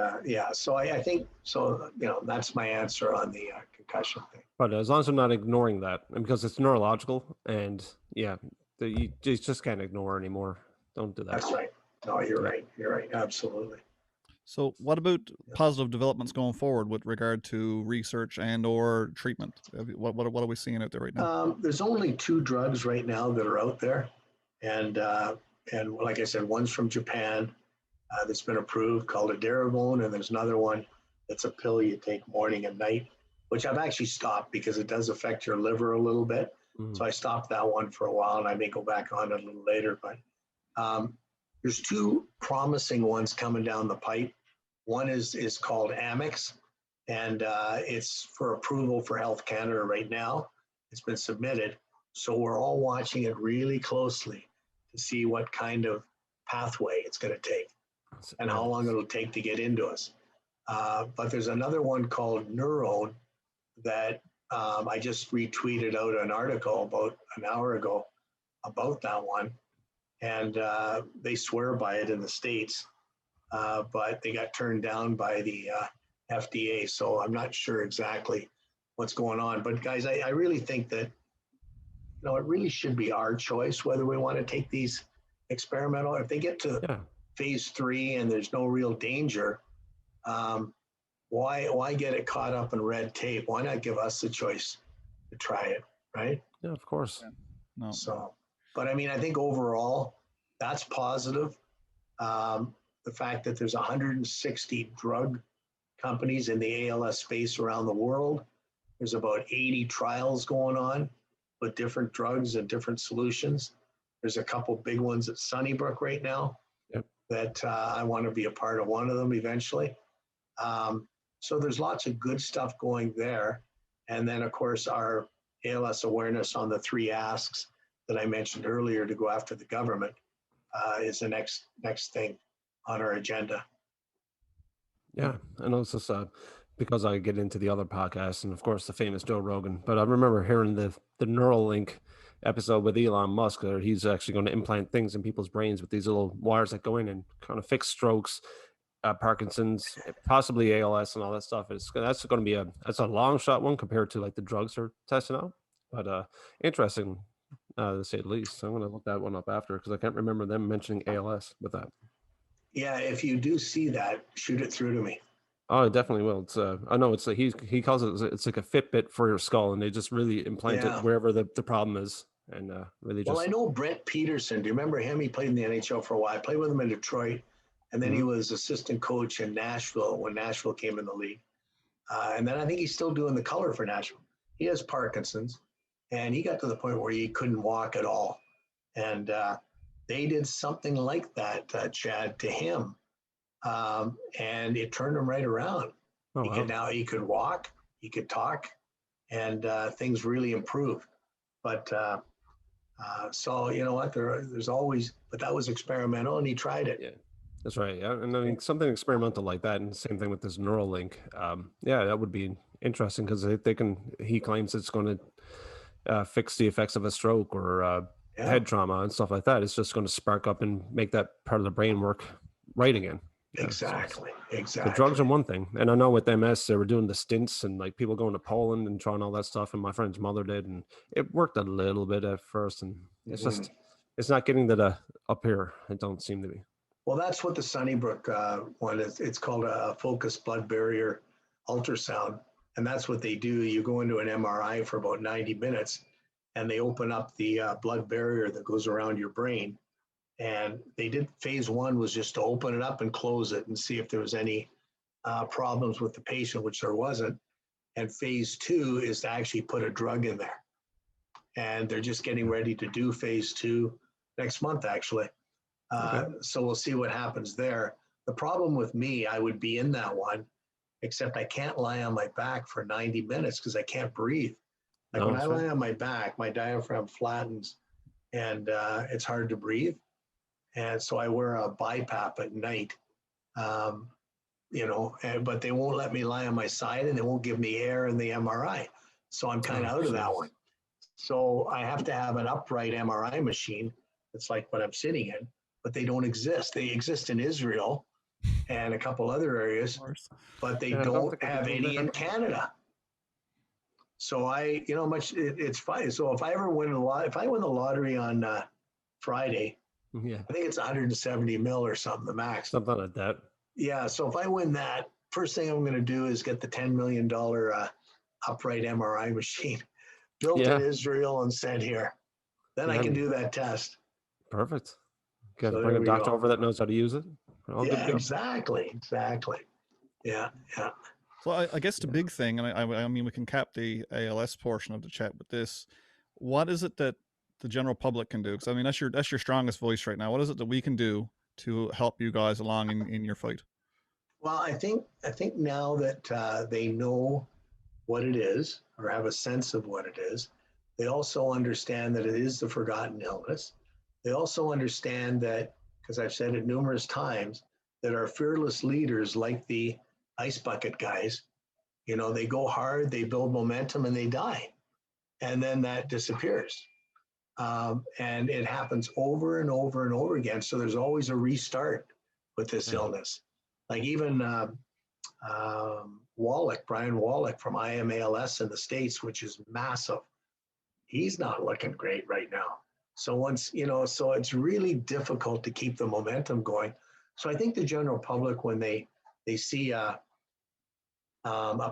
so I think, so, that's my answer on the concussion thing. But as long as I'm not ignoring that, and because it's neurological, and you just can't ignore anymore. Don't do that. That's right. No, you're right. You're right. Absolutely. So what about positive developments going forward with regard to research and or treatment? What are we seeing out there right now? There's only 2 drugs right now that are out there. And like I said, one's from Japan that's been approved called Edaravone, and there's another one that's a pill you take morning and night, which I've actually stopped because it does affect your liver a little bit. So I stopped that one for a while, and I may go back on it a little later. But there's 2 promising ones coming down the pipe. One is called Amex, and it's for approval for Health Canada right now. It's been submitted. So we're all watching it really closely to see what kind of pathway it's going to take and how long it'll take to get into us. But there's another one called Neurone that I just retweeted out an article about an hour ago about that one. And they swear by it in the States, but they got turned down by the FDA. So I'm not sure exactly what's going on. But guys, I really think that, it really should be our choice whether we want to take these experimental. If they get to phase 3 and there's no real danger, why get it caught up in red tape? Why not give us the choice to try it, right? Yeah, of course. No. So, but I mean, I think overall that's positive. The fact that there's 160 drug companies in the ALS space around the world. There's about 80 trials going on with different drugs and different solutions. There's a couple big ones at Sunnybrook right now that I want to be a part of one of them eventually. So there's lots of good stuff going there. And then, of course, our ALS awareness on the 3 asks that I mentioned earlier to go after the government is the next thing on our agenda. Yeah, I know it's just because I get into the other podcasts and, of course, the famous Joe Rogan. But I remember hearing the Neuralink episode with Elon Musk, where he's actually going to implant things in people's brains with these little wires that go in and kind of fix strokes, Parkinson's, possibly ALS, and all that stuff. That's going to be a long shot one compared to like the drugs they're testing out. But interesting, to say the least. So I'm going to look that one up after because I can't remember them mentioning ALS with that. Yeah, if you do see that, shoot it through to me. Oh, it definitely will. It's I know it's like he calls it, it's like a Fitbit for your skull, and they just really implant it wherever the problem is, and really just. Well, I know Brent Peterson. Do you remember him? He played in the NHL for a while. I played with him in Detroit, and then he was assistant coach in Nashville when Nashville came in the league. And then I think he's still doing the color for Nashville. He has Parkinson's, and he got to the point where he couldn't walk at all, and they did something like that, Chad, to him. And it turned him right around. He could walk, he could talk, and things really improved. But so you know what? There's always, but that was experimental, and he tried it. Yeah, that's right. Yeah, and I mean something experimental like that, and the same thing with this Neuralink. Yeah, that would be interesting because they can. He claims it's going to fix the effects of a stroke or head trauma and stuff like that. It's just going to spark up and make that part of the brain work right again. Yeah, exactly. The drugs are one thing, and I know with MS they were doing the stints and like people going to Poland and trying all that stuff, and my friend's mother did, and it worked a little bit at first, and it's just it's not getting that up here. It don't seem to be. Well, that's what the Sunnybrook one is. It's called a focused blood barrier ultrasound, And that's what they do. You go into an MRI for about 90 minutes and they open up the blood barrier that goes around your brain. And they did phase 1 was just to open it up and close it and see if there was any problems with the patient, which there wasn't. And phase 2 is to actually put a drug in there. And they're just getting ready to do phase 2 next month, actually. So we'll see what happens there. The problem with me, I would be in that one, except I can't lie on my back for 90 minutes because I can't breathe. Like when I lie on my back, my diaphragm flattens and it's hard to breathe. And so I wear a BiPAP at night, you know, but they won't let me lie on my side and they won't give me air in the MRI. So I'm kind of out of that one. So I have to have an upright MRI machine. It's like what I'm sitting in, but they don't exist. They exist in Israel and a couple other areas, but they don't have any in Canada. So you know, it's fine. So if I ever win if I win the lottery on Friday, I think it's 170 mil or something, the max. Something like that. Yeah. So if I win that, first thing I'm going to do is get the $10 million upright MRI machine built in Israel and sent here. Then I can do that test. Perfect. Got to bring a doctor over that knows how to use it. Exactly. Yeah. So I guess the big thing, and I mean, we can cap the ALS portion of the chat with this. What is it that the general public can do? Because I mean, that's your strongest voice right now. What is it that we can do to help you guys along in your fight? Well, I think now that they know what it is or have a sense of what it is, they also understand that it is the forgotten illness. They also understand that, because I've said it numerous times, that our fearless leaders, like the ice bucket guys, you know, they go hard, they build momentum, and they die. And then that disappears. And it happens over and over and over again. So there's always a restart with this illness. Like even Brian Wallach from ALS in the States, which is massive, he's not looking great right now. So once, you know, so it's really difficult to keep the momentum going. So I think the general public, when they see a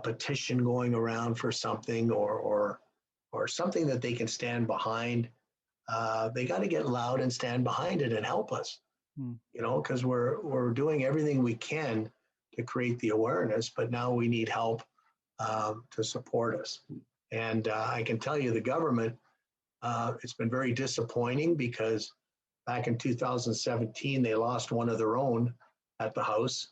petition going around for something or something that they can stand behind, they got to get loud and stand behind it and help us, you know, because we're doing everything we can to create the awareness, but now we need help to support us. And I can tell you the government, it's been very disappointing because back in 2017, they lost one of their own at the House.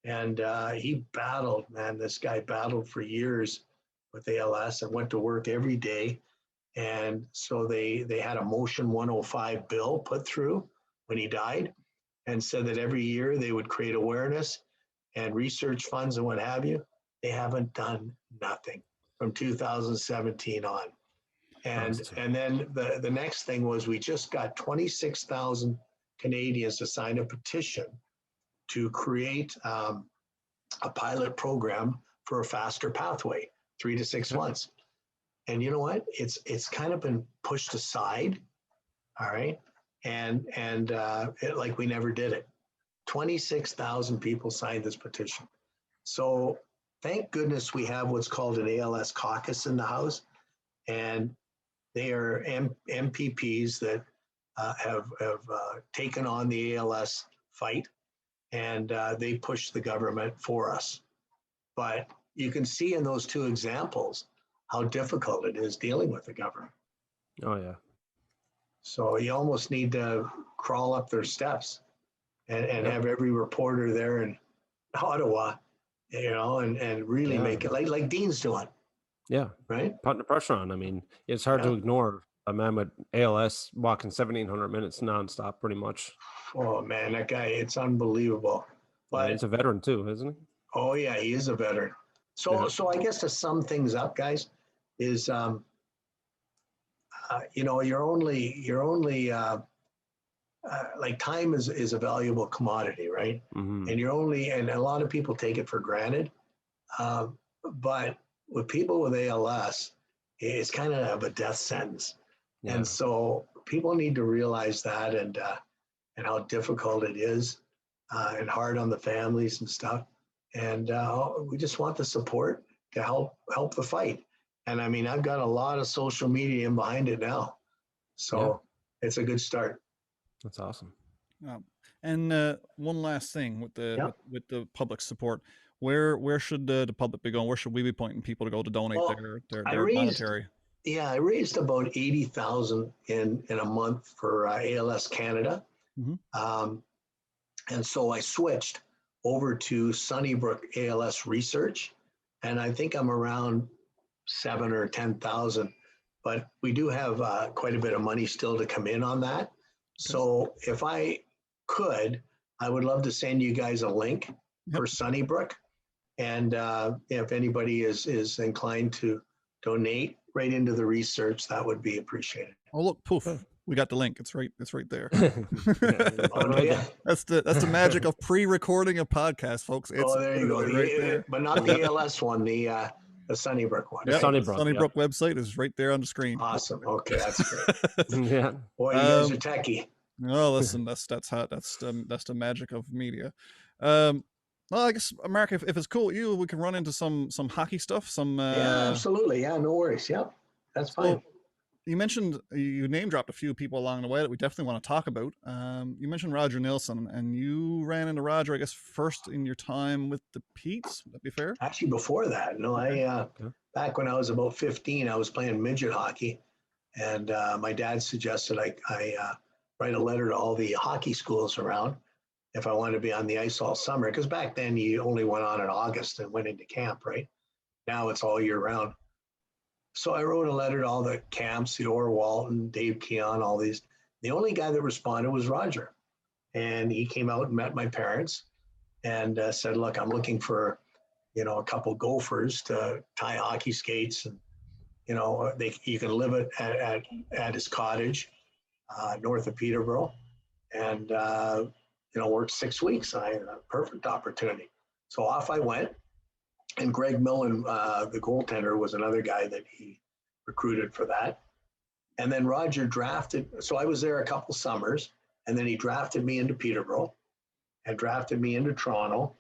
And he battled, man, this guy battled for years with ALS and went to work every day. And so they had a motion 105 bill put through when he died and said that every year they would create awareness and research funds and what have you. They haven't done nothing from 2017 on. And then the next thing was we just got 26,000 Canadians to sign a petition to create a pilot program for a faster pathway, 3 to 6 months. And you know what? It's kind of been pushed aside, all right? And like we never did it. 26,000 people signed this petition. So thank goodness we have what's called an ALS caucus in the House. And they are MPPs that have taken on the ALS fight, and they push the government for us. But you can see in those two examples how difficult it is dealing with the government. Oh, yeah. So you almost need to crawl up their steps and have every reporter there in Ottawa, you know, and really make it like Dean's doing. Yeah. Right. Putting the pressure on. I mean, it's hard to ignore a man with ALS walking 1,700 minutes nonstop, pretty much. Oh man, that guy, it's unbelievable. But he's a veteran too, isn't he? Oh yeah, he is a veteran. So I guess to sum things up, guys, is you know, you're only like time is a valuable commodity, right? Mm-hmm. And a lot of people take it for granted. But with people with ALS, it's kind of a death sentence. Yeah. And so people need to realize that and how difficult it is and hard on the families and stuff. And we just want the support to help the fight. And I mean, I've got a lot of social media in behind it now, so it's a good start. That's awesome. And one last thing with the Yep. with the public support, where should the public be going? Where should we be pointing people to go to donate Well, their I raised monetary? I raised about 80,000 in a month for ALS Canada. And so I switched over to Sunnybrook ALS Research, and I think I'm around 7 or 10,000. But we do have quite a bit of money still to come in on that. So if I could, I would love to send you guys a link for Sunnybrook, and if anybody is inclined to donate right into the research, that would be appreciated. Oh look, poof! We got the link. It's right there. Yeah. That's the magic of pre-recording a podcast, folks. It's there you go. right there. But not the ALS one, the Sunnybrook one. Yeah, Sunnybrook, the Sunnybrook website is right there on the screen. Awesome. Okay, that's great. Yeah. Boy, you guys are techie. No, listen, that's the magic of media. Well, I guess, Mark, if it's cool with you, we can run into some hockey stuff. Yeah, absolutely. Yeah, no worries. Yep, that's fine. So, you mentioned, you name dropped a few people along the way that we definitely want to talk about. You mentioned Roger Nilsson, and you ran into Roger, I guess, first in your time with the Pete's. Would that be fair? Actually, before that, no, I back when I was about 15, I was playing midget hockey, and my dad suggested I write a letter to all the hockey schools around if I wanted to be on the ice all summer, because back then you only went on in August and went into camp, right? Now it's all year round. So I wrote a letter to all the camps, Theodore Walton, Dave Keon, all these. The only guy that responded was Roger. And he came out and met my parents and said, look, I'm looking for, a couple gophers to tie hockey skates. And, you can live at his cottage north of Peterborough. And, worked 6 weeks. I had a perfect opportunity. So off I went. And Greg Millen, the goaltender, was another guy that he recruited for that. And then Roger drafted. So I was there a couple summers. And then he drafted me into Peterborough and drafted me into Toronto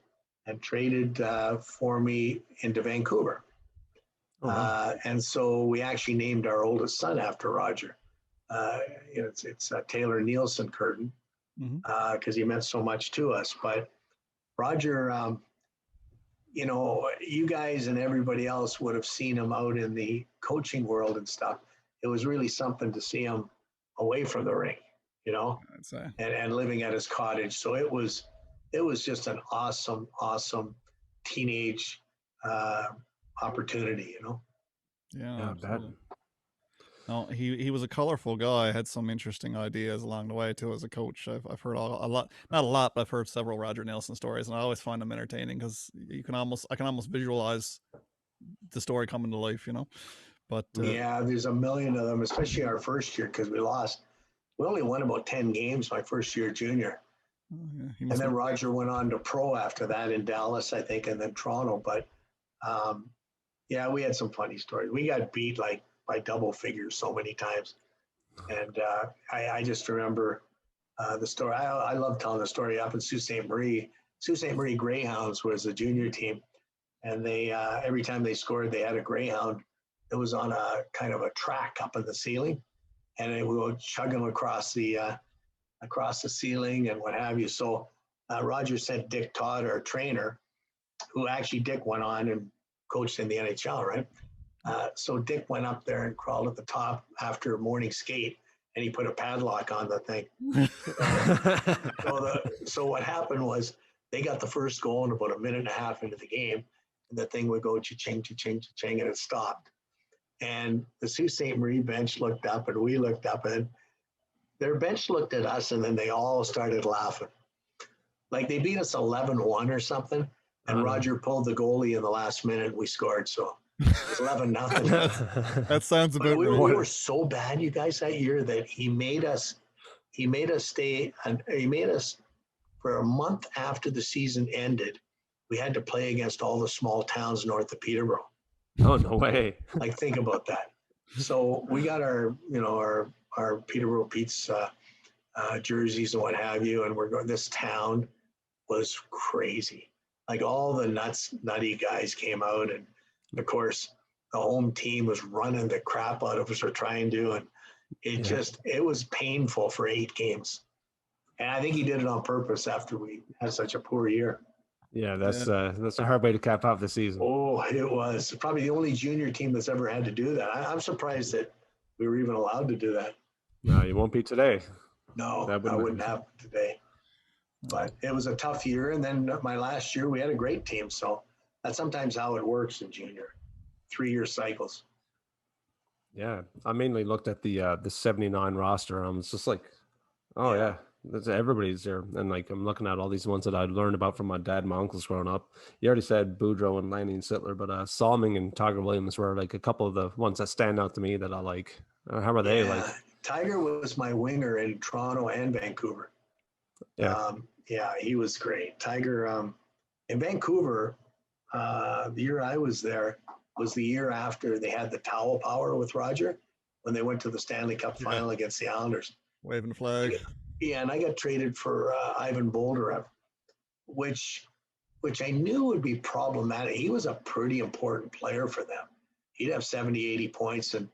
and traded for me into Vancouver. And so we actually named our oldest son after Roger. It's Taylor Nilsson Kirton, because he meant so much to us. But Roger, you guys and everybody else would have seen him out in the coaching world and stuff. It was really something to see him away from the rink, and living at his cottage. So it was just an awesome teenage opportunity, Yeah, Yeah, no, he was a colorful guy. Had some interesting ideas along the way too as a coach. I've heard a lot, not a lot, but I've heard several Roger Nilsson stories, and I always find them entertaining because I can almost visualize the story coming to life, But yeah, there's a million of them, especially our first year, because we only won about 10 games my first year junior. And then Roger went on to pro after that in Dallas, I think, and then Toronto. But we had some funny stories. We got beat by double figures so many times. And I just remember the story. I love telling the story up in Sault Ste. Marie. Sault Ste. Marie Greyhounds was the junior team. And they every time they scored, they had a Greyhound. It was on a kind of a track up in the ceiling. And it would go chugging across the ceiling and what have you. So Roger sent Dick Todd, our trainer, who actually Dick went on and coached in the NHL, right? So Dick went up there and crawled at the top after morning skate, and he put a padlock on the thing. So what happened was they got the first goal in about a minute and a half into the game, and the thing would go cha-ching, cha-ching, cha-ching, and it stopped. And the Sault Ste. Marie bench looked up, and we looked up, and their bench looked at us, and then they all started laughing. Like they beat us 11-1 or something, and Roger pulled the goalie in the last minute, and we scored. So it was 11-0. That sounds a bit. We were so bad, you guys, that year that he made us stay, and he made us for a month after the season ended. We had to play against all the small towns north of Peterborough. Oh, no way. Like, think about that. So we got our Peterborough Pete's jerseys and what have you, and we're going. This town was crazy. Like all the nutty guys came out, and Of course, the home team was running the crap out of us or trying to, and it was painful for 8 games. And I think he did it on purpose after we had such a poor year. Yeah, that's a hard way to cap off the season. Oh, it was probably the only junior team that's ever had to do that. I'm surprised that we were even allowed to do that. No, you won't be today. No, that wouldn't happen today. But it was a tough year. And then my last year, we had a great team. So that's sometimes how it works in junior, 3-year cycles. Yeah, I mainly looked at the 79 roster. I was just like, oh yeah, everybody's there. And like I'm looking at all these ones that I learned about from my dad and my uncles growing up. You already said Boudreaux and Lanning and Sittler, but Salming and Tiger Williams were like a couple of the ones that stand out to me that I like. How are they like? Tiger was my winger in Toronto and Vancouver. Yeah. He was great. Tiger in Vancouver, the year I was there was the year after they had the towel power with Roger when they went to the Stanley Cup final against the Islanders. Waving the flag. Yeah, and I got traded for Ivan Boldarev, which I knew would be problematic. He was a pretty important player for them. He'd have 70, 80 points, and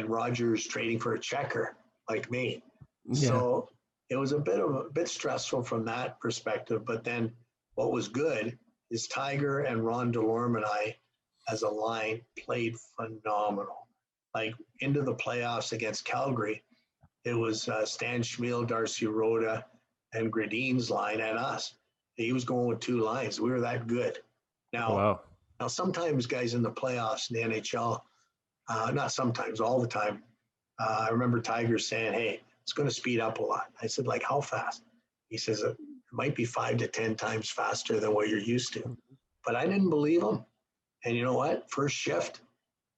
Roger's trading for a checker like me. Yeah. So it was a bit stressful from that perspective. But then what was good is Tiger and Ron Delorme and I, as a line, played phenomenal. Like into the playoffs against Calgary, it was Stan Schmiel, Darcy Rhoda, and Gradine's line and us. He was going with 2 lines. We were that good. Now sometimes guys in the playoffs in the NHL, not sometimes, all the time, I remember Tiger saying, hey, it's going to speed up a lot. I said, like, how fast? He says, it might be 5 to 10 times faster than what you're used to. But I didn't believe him. And you know what? First shift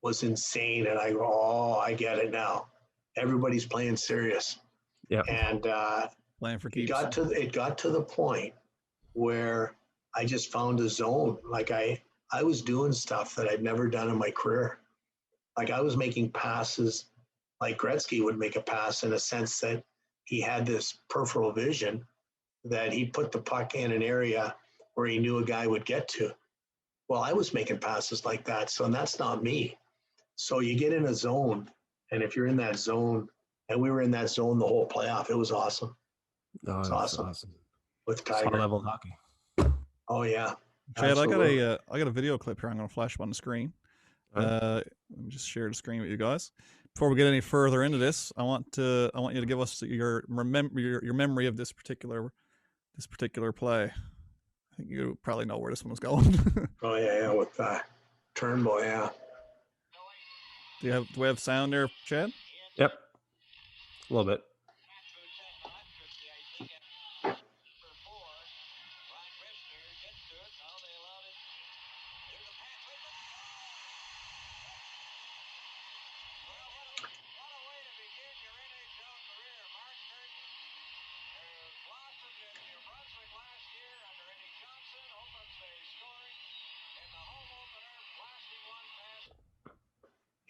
was insane. And I go, oh, I get it now. Everybody's playing serious. Yeah. And playing for keeps. It got to the point where I just found a zone. Like I was doing stuff that I'd never done in my career. Like I was making passes like Gretzky would make a pass, in a sense that he had this peripheral vision that he put the puck in an area where he knew a guy would get to. Well, I was making passes like that. So, and that's not me. So you get in a zone, and if you're in that zone, and we were in that zone the whole playoff, it was awesome. Oh, it's awesome. With Tiger. High level hockey. Oh yeah. Chad, I got a video clip here. I'm going to flash up on the screen. Let me just share the screen with you guys. Before we get any further into this, I want you to give us your memory of this particular play. I think you probably know where this one was going. Oh yeah, with Turnbull, yeah. Do we have sound there, Chad? Yep, a little bit.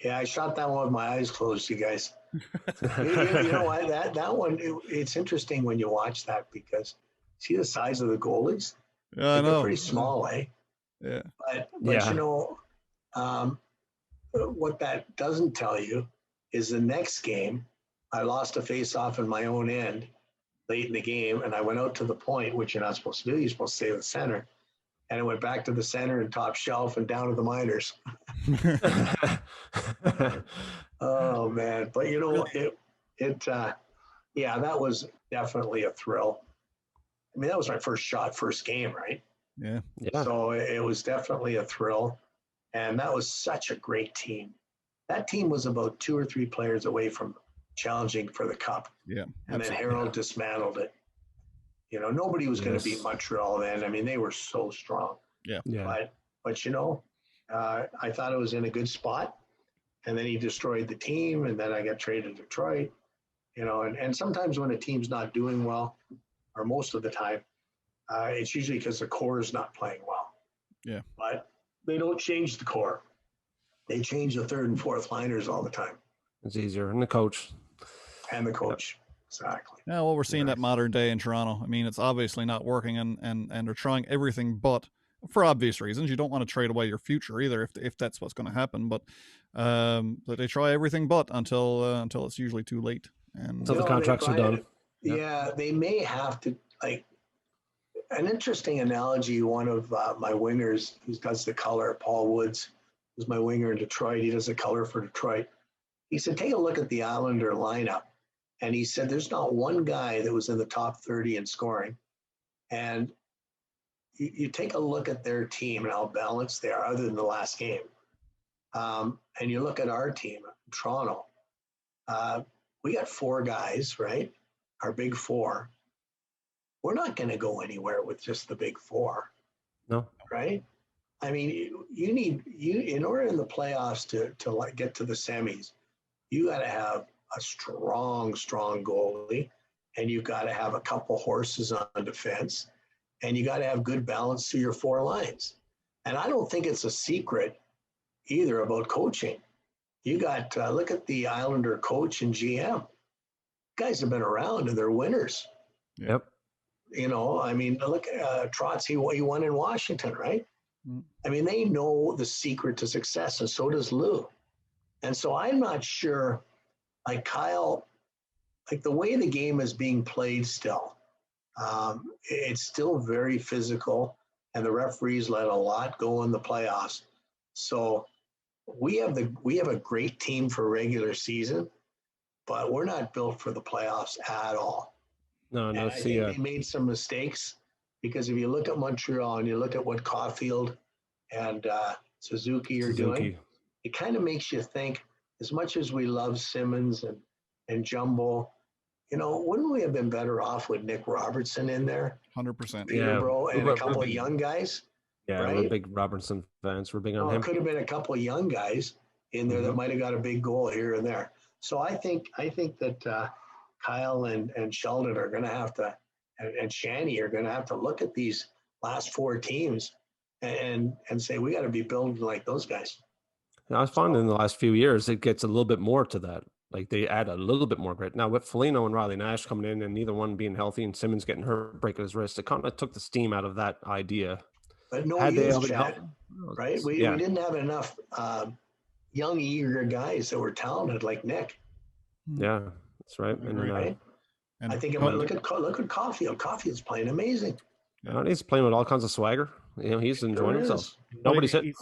Yeah, I shot that one with my eyes closed, you guys. you know what? That one, it's interesting when you watch that, because see the size of the goalies? Yeah, I know. They're pretty small, eh? Yeah. But you know, what that doesn't tell you is the next game, I lost a face-off in my own end late in the game, and I went out to the point, which you're not supposed to do. You're supposed to stay in the center. And I went back to the center and top shelf and down to the minors. Oh man! But you know, that was definitely a thrill. I mean, that was my first game, right? Yeah. So it was definitely a thrill, and that was such a great team. That team was about 2 or 3 players away from challenging for the cup. Yeah. And then Harold dismantled it. You know, nobody was going to beat Montreal then. I mean, they were so strong. Yeah. But you know, I thought it was in a good spot, and then he destroyed the team, and then I got traded to Detroit. You know, and sometimes when a team's not doing well, or most of the time, it's usually because the core is not playing well. Yeah. But they don't change the core. They change the 3rd and 4th liners all the time. It's easier. And the coach. Exactly. Yeah, well, we're seeing that modern day in Toronto. I mean, it's obviously not working, and they're trying everything but for obvious reasons. You don't want to trade away your future either if that's what's going to happen. But they try everything but until it's usually too late. And until the contracts are done. Yeah, they may have to, like, an interesting analogy. One of my wingers who does the color, Paul Woods, who's my winger in Detroit. He does the color for Detroit. He said, take a look at the Islander lineup. And he said, there's not one guy that was in the top 30 in scoring. And you take a look at their team and how balanced they are, other than the last game. And you look at our team, Toronto. We got 4 guys, right? Our big 4. We're not going to go anywhere with just the big 4. No. Right? I mean, you in order in the playoffs to like get to the semis, you got to have a strong goalie, and you got to have a couple horses on defense, and you got to have good balance to your 4 lines. And I don't think it's a secret either about coaching. You got look at the Islander coach and GM. Guys have been around and they're winners. Yep. You know, I mean, look at Trotz. He won in Washington, right? I mean, they know the secret to success, and so does Lou. And so I'm not sure, like Kyle, like the way the game is being played still, it's still very physical, and the referees let a lot go in the playoffs. So we have a great team for regular season, but we're not built for the playoffs at all. No. I think they made some mistakes, because if you look at Montreal and you look at what Caulfield and Suzuki are doing, it kind of makes you think, as much as we love Simmons and Jumbo, you know, wouldn't we have been better off with Nick Robertson in there? 100%. Peterborough, and a couple of young guys. Yeah, right? we're big Robertson fans. We're big on him. It could have been a couple of young guys in there that might have got a big goal here and there. So I think that Kyle and Sheldon are going to have to, and Shanny are going to have to look at these last 4 teams and say, we got to be building like those guys. I was finding in the last few years, it gets a little bit more to that. Like they add a little bit more grit. Now with Foligno and Riley Nash coming in and neither one being healthy and Simmons getting hurt, breaking his wrist, it kind of took the steam out of that idea. But no use, Chad, right? We didn't have enough young, eager guys that were talented like Nick. Yeah, that's right. And I think look at Caulfield. Caulfield's playing amazing. Yeah, he's playing with all kinds of swagger. You know, he's enjoying himself. Nobody's hit.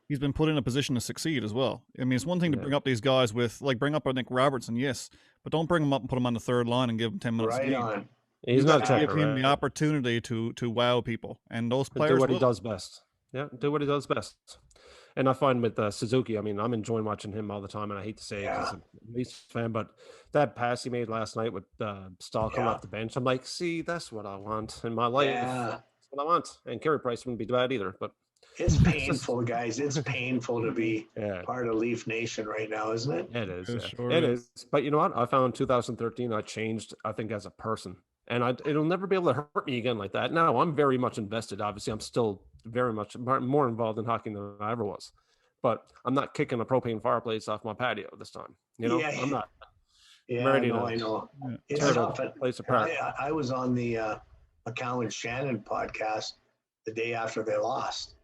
He's been put in a position to succeed as well. I mean, it's one thing to bring up these guys with, like, bring up a Nick Robertson, yes, but don't bring him up and put him on the 3rd line and give him 10 minutes. Right on. He's not give him the opportunity to wow people, and those players do what he does best. Yeah, do what he does best. And I find with Suzuki, I mean, I'm enjoying watching him all the time, and I hate to say it because I'm a Leafs fan, but that pass he made last night with Stahl coming off the bench, I'm like, see, that's what I want in my life. That's what I want. And Carey Price wouldn't be bad either, but it's painful, guys. It's painful to be part of Leaf Nation right now, isn't it? It is. It is. But you know what? I found 2013, I changed, I think, as a person. And it'll never be able to hurt me again like that. Now, I'm very much invested. Obviously, I'm still very much more involved in hockey than I ever was. But I'm not kicking a propane fireplace off my patio this time. You know, I'm not. Yeah, I know. It's tough. I was on the McCown and Shannon podcast the day after they lost.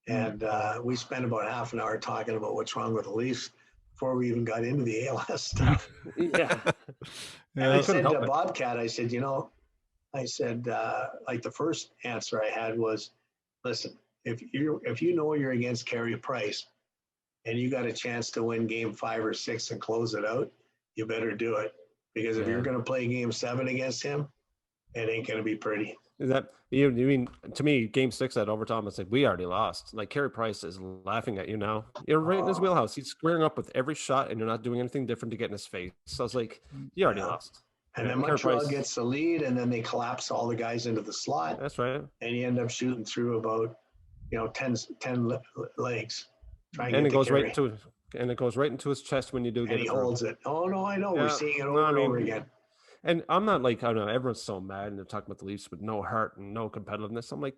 And we spent about half an hour talking about what's wrong with the Leafs before we even got into the ALS stuff. And I said to Bobcat, I said, like the first answer I had was, listen, if you know you're against Carey Price and you got a chance to win game 5 or 6 and close it out, you better do it. Because if you're going to play game 7 against him, it ain't going to be pretty. Is that you mean to me? Game 6 at overtime, I said we already lost. Like Carey Price is laughing at you now. You're right in his wheelhouse. He's squaring up with every shot, and you're not doing anything different to get in his face. So I was like, you already lost. And then Montreal gets the lead, and then they collapse all the guys into the slot. That's right. And you end up shooting through about 10 legs. And it goes right into his chest when you do get it. And he holds it. Oh no, I know. We're seeing it over and over again. And I'm not like, I don't know, everyone's so mad and they're talking about the Leafs with no heart and no competitiveness. I'm like,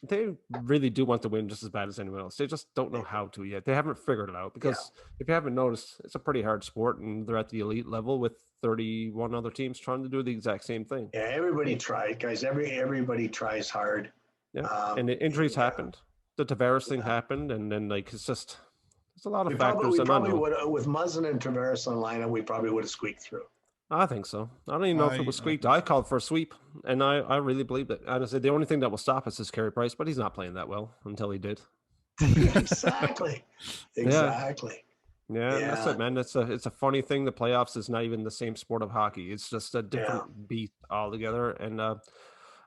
they really do want to win just as bad as anyone else. They just don't know how to yet. They haven't figured it out because if you haven't noticed, it's a pretty hard sport and they're at the elite level with 31 other teams trying to do the exact same thing. Yeah, everybody tried, guys. Everybody tries hard. Yeah, and the injuries happened. The Tavares thing happened, and then like it's a lot of factors. We probably would, with Muzzin and Tavares on lineup, we probably would have squeaked through. I think so. I don't even know if it was squeaked. I called for a sweep, and I really believed it. And I said the only thing that will stop us is Carey Price, but he's not playing that well until he did. Exactly. Yeah, that's it, man. It's a funny thing. The playoffs is not even the same sport of hockey. It's just a different beat altogether. And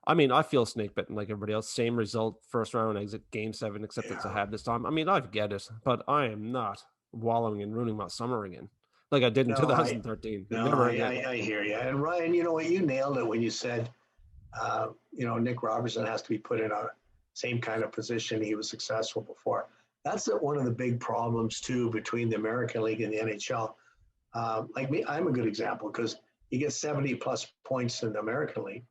I mean, I feel snake bitten like everybody else. Same result, first round exit, game 7, except it's a half this time. I mean, I get it, but I am not wallowing and ruining my summer again like I did in 2013. I hear you. And Ryan, you know what? You nailed it when you said, Nick Robertson has to be put in a same kind of position he was successful before. That's one of the big problems, too, between the American League and the NHL. Like me, I'm a good example because you get 70-plus points in the American League,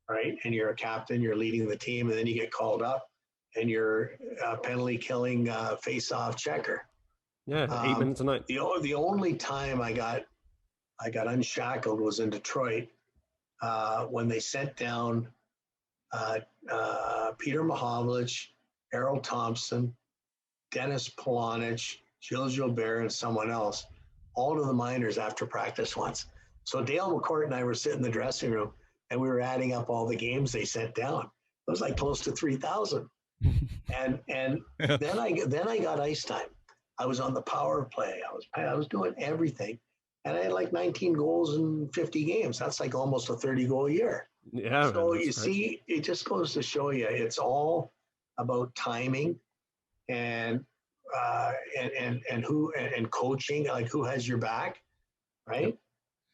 right? And you're a captain, you're leading the team, and then you get called up and you're a penalty-killing face-off checker. Yeah, 8 minutes a night. The only time I got unshackled was in Detroit when they sent down Peter Mahovlich, Errol Thompson, Dennis Polonich, Gilles Gilbert, and someone else, all to the minors after practice once. So Dale McCourt and I were sitting in the dressing room, and we were adding up all the games they sent down. It was like close to 3,000. And then I got ice time. I was on the power play. I was doing everything, and I had like 19 goals in 50 games. That's like almost a 30-goal year. Yeah. So you see, it just goes to show you, it's all about timing and coaching, like who has your back, right?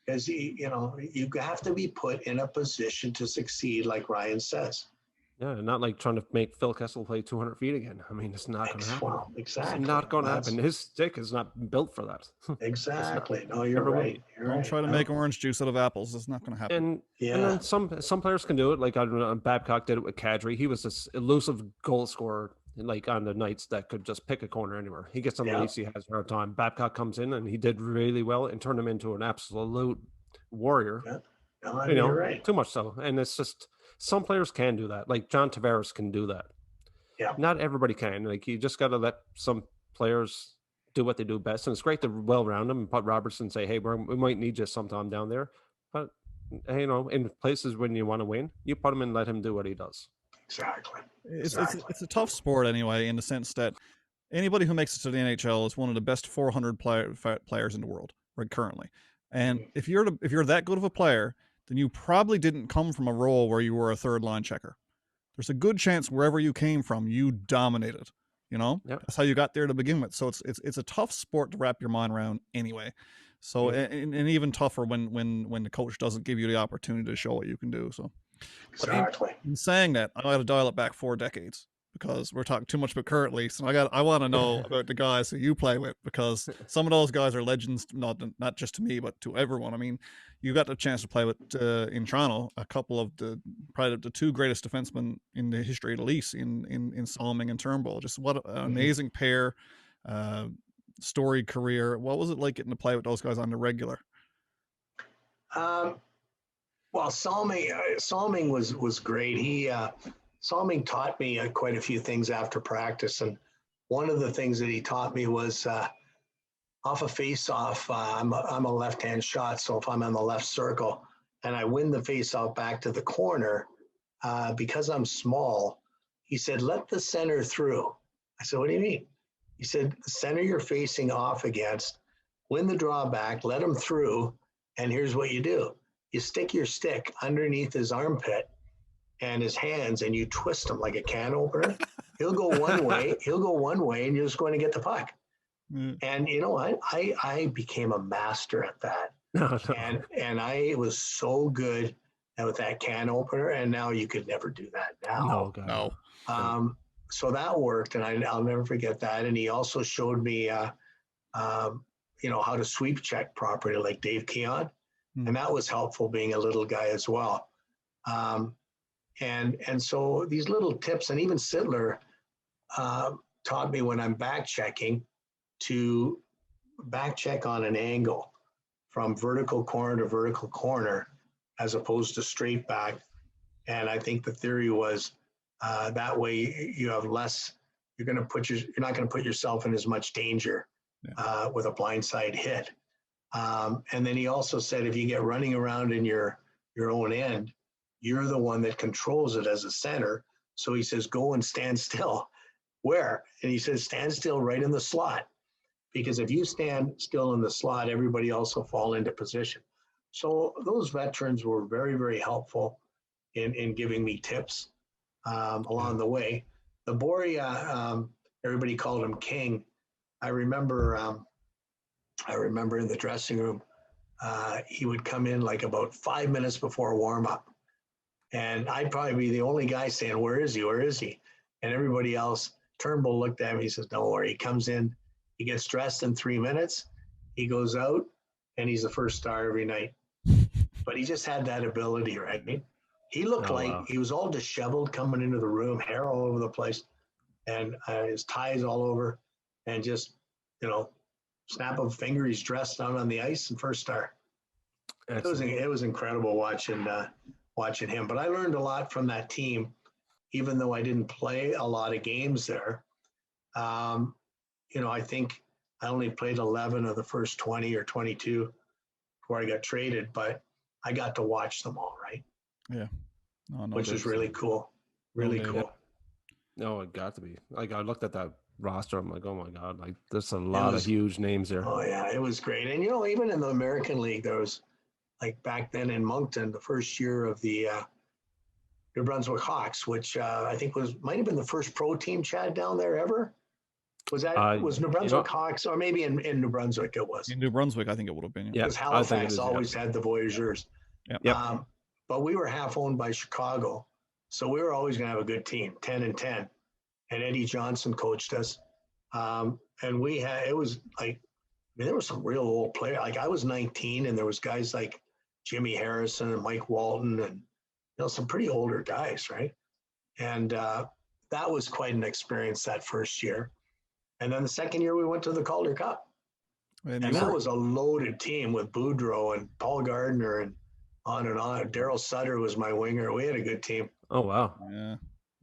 Because you have to be put in a position to succeed, like Ryan says. Yeah, not like trying to make Phil Kessel play 200 feet again. I mean, it's not going to happen. Well, exactly. It's not going to happen. His stick is not built for that. Exactly. No, you're right. Don't try to make orange juice out of apples. It's not going to happen. And then some players can do it. Like I don't know, Babcock did it with Kadri. He was this elusive goal scorer, like on the nights that could just pick a corner anywhere. He gets on the ice, he has a hard time. Babcock comes in and he did really well and turned him into an absolute warrior. Yeah. No, you're right. Too much so. And it's just some players can do that. Like John Tavares can do that. Yeah. Not everybody can. Like you just got to let some players do what they do best. And it's great to well round them and put Robertson say, hey, we might need you sometime down there. But, in places when you want to win, you put him and let him do what he does. Exactly. It's a tough sport anyway, in the sense that anybody who makes it to the NHL is one of the best 400 players in the world right currently. And if you're that good of a player, then you probably didn't come from a role where you were a third line checker. There's a good chance wherever you came from, you dominated. Yep. That's how you got there to begin with. So it's a tough sport to wrap your mind around anyway. So and even tougher when the coach doesn't give you the opportunity to show what you can do. So exactly. In saying that, I got to dial it back 4 decades because we're talking too much about currently. So I want to know about the guys who you play with, because some of those guys are legends, not just to me, but to everyone. I mean, you got the chance to play with in Toronto a couple of probably the 2 greatest defensemen in the history of the Leafs in Salming and Turnbull. Just what an amazing pair, storied career. What was it like getting to play with those guys on the regular? Well, Salming was great. Salming taught me quite a few things after practice, and one of the things that he taught me was off a face-off. I'm a left-hand shot, so if I'm on the left circle and I win the face-off back to the corner, because I'm small, he said, let the center through. I said, what do you mean? He said, the center you're facing off against, win the draw back, let him through, and here's what you do. You stick your stick underneath his armpit and his hands, and you twist him like a can opener. He'll go one way, and you're just going to get the puck. And you know what? I became a master at that. And I was so good with that can opener, and now you could never do that now. No. So that worked, and I'll never forget that. And he also showed me, how to sweep check properly, like Dave Keon. And that was helpful, being a little guy as well. And so these little tips, and even Sittler taught me when I'm back checking to back check on an angle from vertical corner to vertical corner as opposed to straight back. And I think the theory was That way you have less, you're not going to put yourself in as much danger with a blindside hit. And then he also said, if you get running around in your own end, you're the one that controls it as a center. So he says, go and stand still. Where? And he says, stand still right in the slot. Because if you stand still in the slot, everybody else will fall into position. So those veterans were very, very helpful in giving me tips along the way. The Boria, everybody called him King. I remember in the dressing room, he would come in like about 5 minutes before warm-up. And I'd probably be the only guy saying, where is he? Where is he? And everybody else, Turnbull looked at him. He says, don't worry. He comes in, he gets dressed in 3 minutes. He goes out, and he's the first star every night. But he just had that ability, right? He looked he was all disheveled coming into the room, hair all over the place, and his ties all over, and just, snap of a finger, he's dressed out on the ice and first star. It was incredible watching him. But I learned a lot from that team, even though I didn't play a lot of games there. I think I only played 11 of the first 20 or 22 before I got traded, but I got to watch them all, right? Yeah. Which is really cool. Really cool. No, it got to be. Like, I looked at that roster, I'm like, oh my God, like there's a lot of huge names there. Oh yeah, it was great. And even in the American League, there was, like, back then in Moncton, the first year of the New Brunswick Hawks, which I think might have been the first pro team, Chad, down there ever. Was New Brunswick Hawks, or maybe in New Brunswick it was. In New Brunswick, I think it would have been. Yeah, because Halifax always had the Voyageurs. Yeah. But we were half owned by Chicago, so we were always going to have a good team, 10-10. And Eddie Johnson coached us, and it was like, there were some real old players. Like, I was 19, and there was guys like Jimmy Harrison and Mike Walton, and some pretty older guys, right? And that was quite an experience that first year. And then the second year we went to the Calder Cup, and that was a loaded team with Boudreau and Paul Gardner and on and on. Daryl Sutter was my winger. We had a good team. Oh wow! Yeah,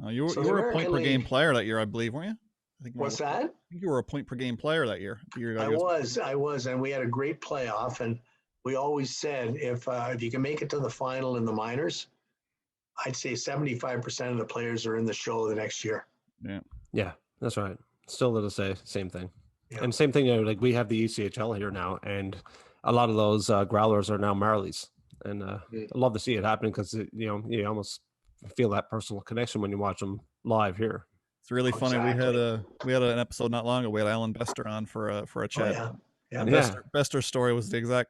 you were a point per game player that year, I believe, weren't you? I think. What's that? I think you were a point per game player that year. I was, and we had a great playoff. And we always said, if you can make it to the final in the minors, I'd say 75% of the players are in the show the next year. Yeah, that's right. Still to say same thing. Yeah. And same thing, like we have the ECHL here now, and a lot of those growlers are now Marlies, and I love to see it happen because you almost feel that personal connection when you watch them live here. It's really funny. Exactly. We had an episode not long ago. We had Alan Bester on for a chat. Oh, yeah. Bester's story was the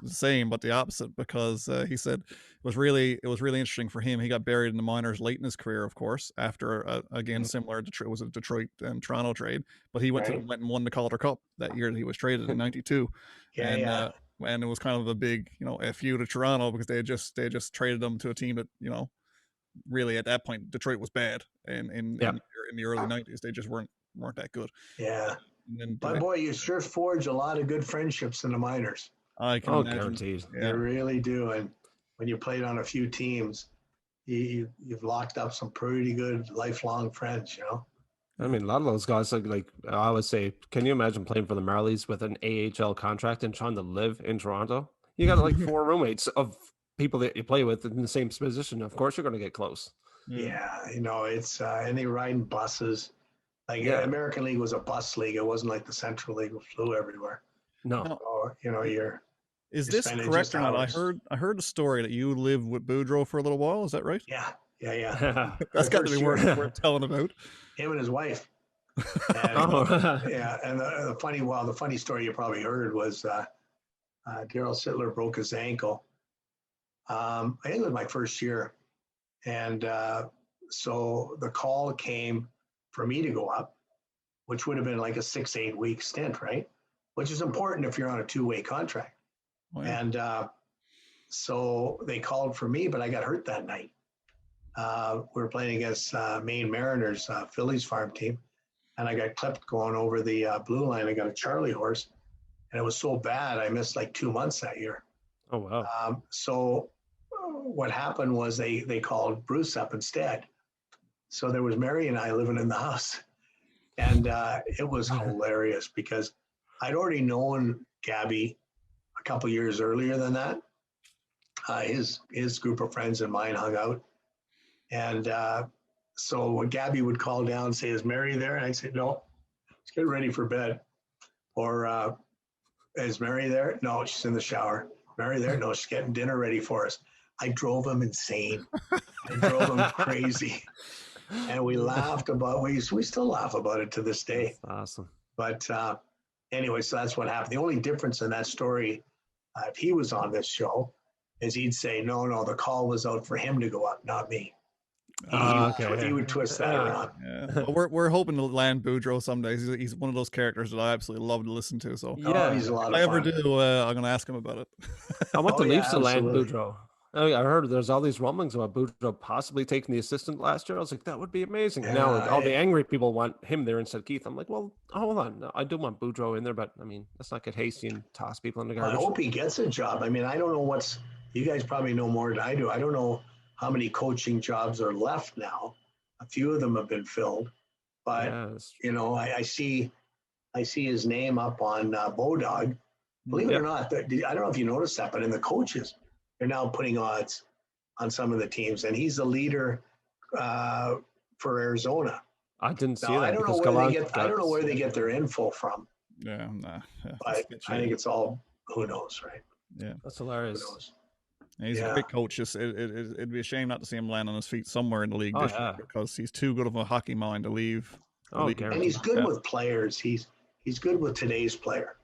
same, but the opposite, because he said it was really interesting for him. He got buried in the minors late in his career, of course, after again similar to it was a Detroit and Toronto trade, but he went and won the Calder Cup that year that he was traded in '92, and it was kind of a big FU to Toronto because they had just traded them to a team that really at that point Detroit was bad, and in the early '90s they just weren't that good. Yeah. But boy, you sure forge a lot of good friendships in the minors. I can imagine. Guaranteed. You really do. And when you played on a few teams, you've locked up some pretty good lifelong friends, I mean, a lot of those guys, like I would say, can you imagine playing for the Marlies with an AHL contract and trying to live in Toronto? You got like 4 roommates of people that you play with in the same position. Of course, you're going to get close. Yeah, it's and they ride in buses. Like the American League was a bus league. It wasn't like the Central League who flew everywhere. No. So, Is this correct or not? I heard a story that you lived with Boudreau for a little while. Is that right? Yeah. That's got to be worth telling about. Him and his wife. And, and the funny story you probably heard was Daryl Sittler broke his ankle. I think it was my first year. And so the call came for me to go up, which would have been like a 6-8 week stint, right? Which is important if you're on a 2-way contract. Oh, yeah. And so they called for me, but I got hurt that night. We were playing against Maine Mariners, Phillies farm team, and I got clipped going over the blue line. I got a Charlie horse, and it was so bad I missed like 2 months that year. Oh, wow. So what happened was they called Bruce up instead. So there was Mary and I living in the house. And it was hilarious because I'd already known Gabby a couple years earlier than that. His group of friends and mine hung out. And so when Gabby would call down and say, is Mary there? And I'd say, no, let's get ready for bed. Or is Mary there? No, she's in the shower. Mary there? No, she's getting dinner ready for us. I drove him insane. I drove him crazy. And we laughed about, we still laugh about it to this day. That's awesome. But anyway, so that's what happened. The only difference in that story, if he was on this show, is he'd say, no, the call was out for him to go up, not me. He would twist that around. Yeah. Well, we're hoping to land Boudreaux someday. He's one of those characters that I absolutely love to listen to. So he's a lot of fun. If I ever do, I'm going to ask him about it. I want the Leafs to land Boudreaux. I heard there's all these rumblings about Boudreaux possibly taking the assistant last year. I was like, that would be amazing. Yeah, now all the angry people want him there instead of Keith. I'm like, well, hold on. No, I do want Boudreaux in there, but I mean, let's not get hasty and toss people in the garbage. I hope he gets a job. I mean, I don't know you guys probably know more than I do. I don't know how many coaching jobs are left now. A few of them have been filled, but I see his name up on Bodog. Believe it or not, I don't know if you noticed that, but in the coaches, they're now putting odds on some of the teams, and he's the leader for Arizona. I didn't see that. I don't know where they get their info from. Yeah, but I think it's all who knows, right? Yeah, that's hilarious. He's a great coach. It'd be a shame not to see him land on his feet somewhere in the league this year because he's too good of a hockey mind to leave. And he's good with players. He's good with today's player.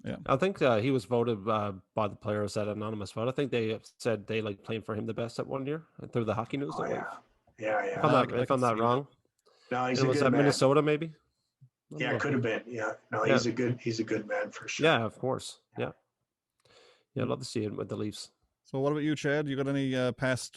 Yeah, I think he was voted by the players at anonymous vote. I think they said they like playing for him the best at 1 year through the Hockey News. Yeah. If I'm not wrong. No, he's a good man. Minnesota, maybe. Yeah, it could have been. Yeah, no, he's a good man for sure. Yeah, of course. Yeah, I'd love to see it with the Leafs. So what about you, Chad? You got any past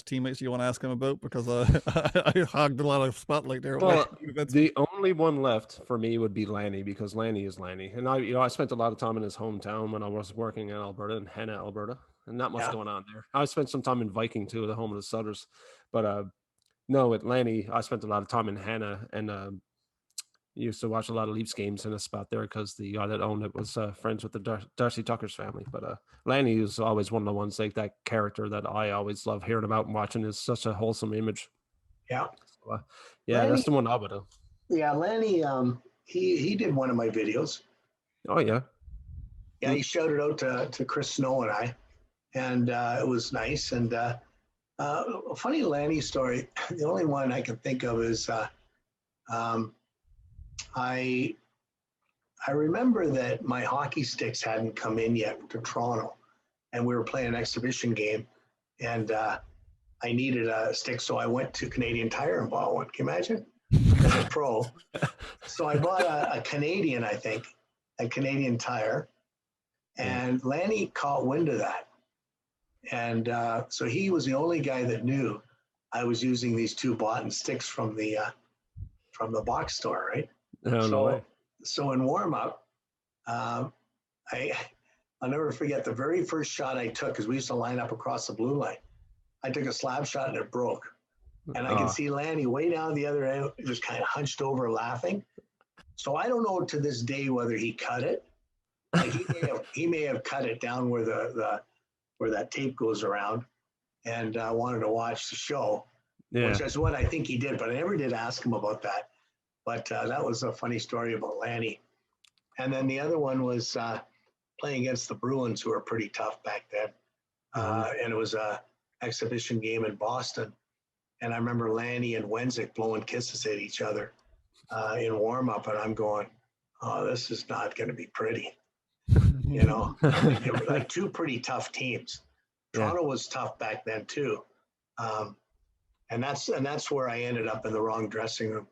teammates you want to ask him about? Because I hogged a lot of spotlight there. Well, the only one left for me would be Lanny, because Lanny is Lanny, and I spent a lot of time in his hometown when I was working in Alberta, in Hanna, Alberta, and not much going on there. I spent some time in Viking too, the home of the Sutters, but no, with Lanny, I spent a lot of time in Hanna, and used to watch a lot of Leafs games in a spot there because the guy that owned it was friends with the Darcy Tucker's family. But Lanny is always one of the ones, like that character that I always love hearing about and watching. Is such a wholesome image. Yeah. So, Lanny, that's the one I would do. Yeah, Lanny, he did one of my videos. Oh, yeah. Yeah, he shouted out to Chris Snow and I, and it was nice. And a funny Lanny story, the only one I can think of is I remember that my hockey sticks hadn't come in yet to Toronto, and we were playing an exhibition game, and I needed a stick, so I went to Canadian Tire and bought one. Can you imagine? As a pro. So I bought a Canadian, I think, a Canadian Tire, and Lanny caught wind of that. And so he was the only guy that knew I was using these two bought sticks from the box store, right? So in warm-up, I'll never forget the very first shot I took, because we used to line up across the blue line. I took a slap shot and it broke. And I could see Lanny way down the other end, just kind of hunched over laughing. So I don't know to this day whether he cut it. Like he may have cut it down where where that tape goes around, and wanted to watch the show, which is what I think he did. But I never did ask him about that. But that was a funny story about Lanny. And then the other one was playing against the Bruins, who were pretty tough back then. And it was a exhibition game in Boston. And I remember Lanny and Wenzik blowing kisses at each other in warm-up. And I'm going, oh, this is not going to be pretty. They were like two pretty tough teams. Toronto was tough back then too. And that's where I ended up in the wrong dressing room.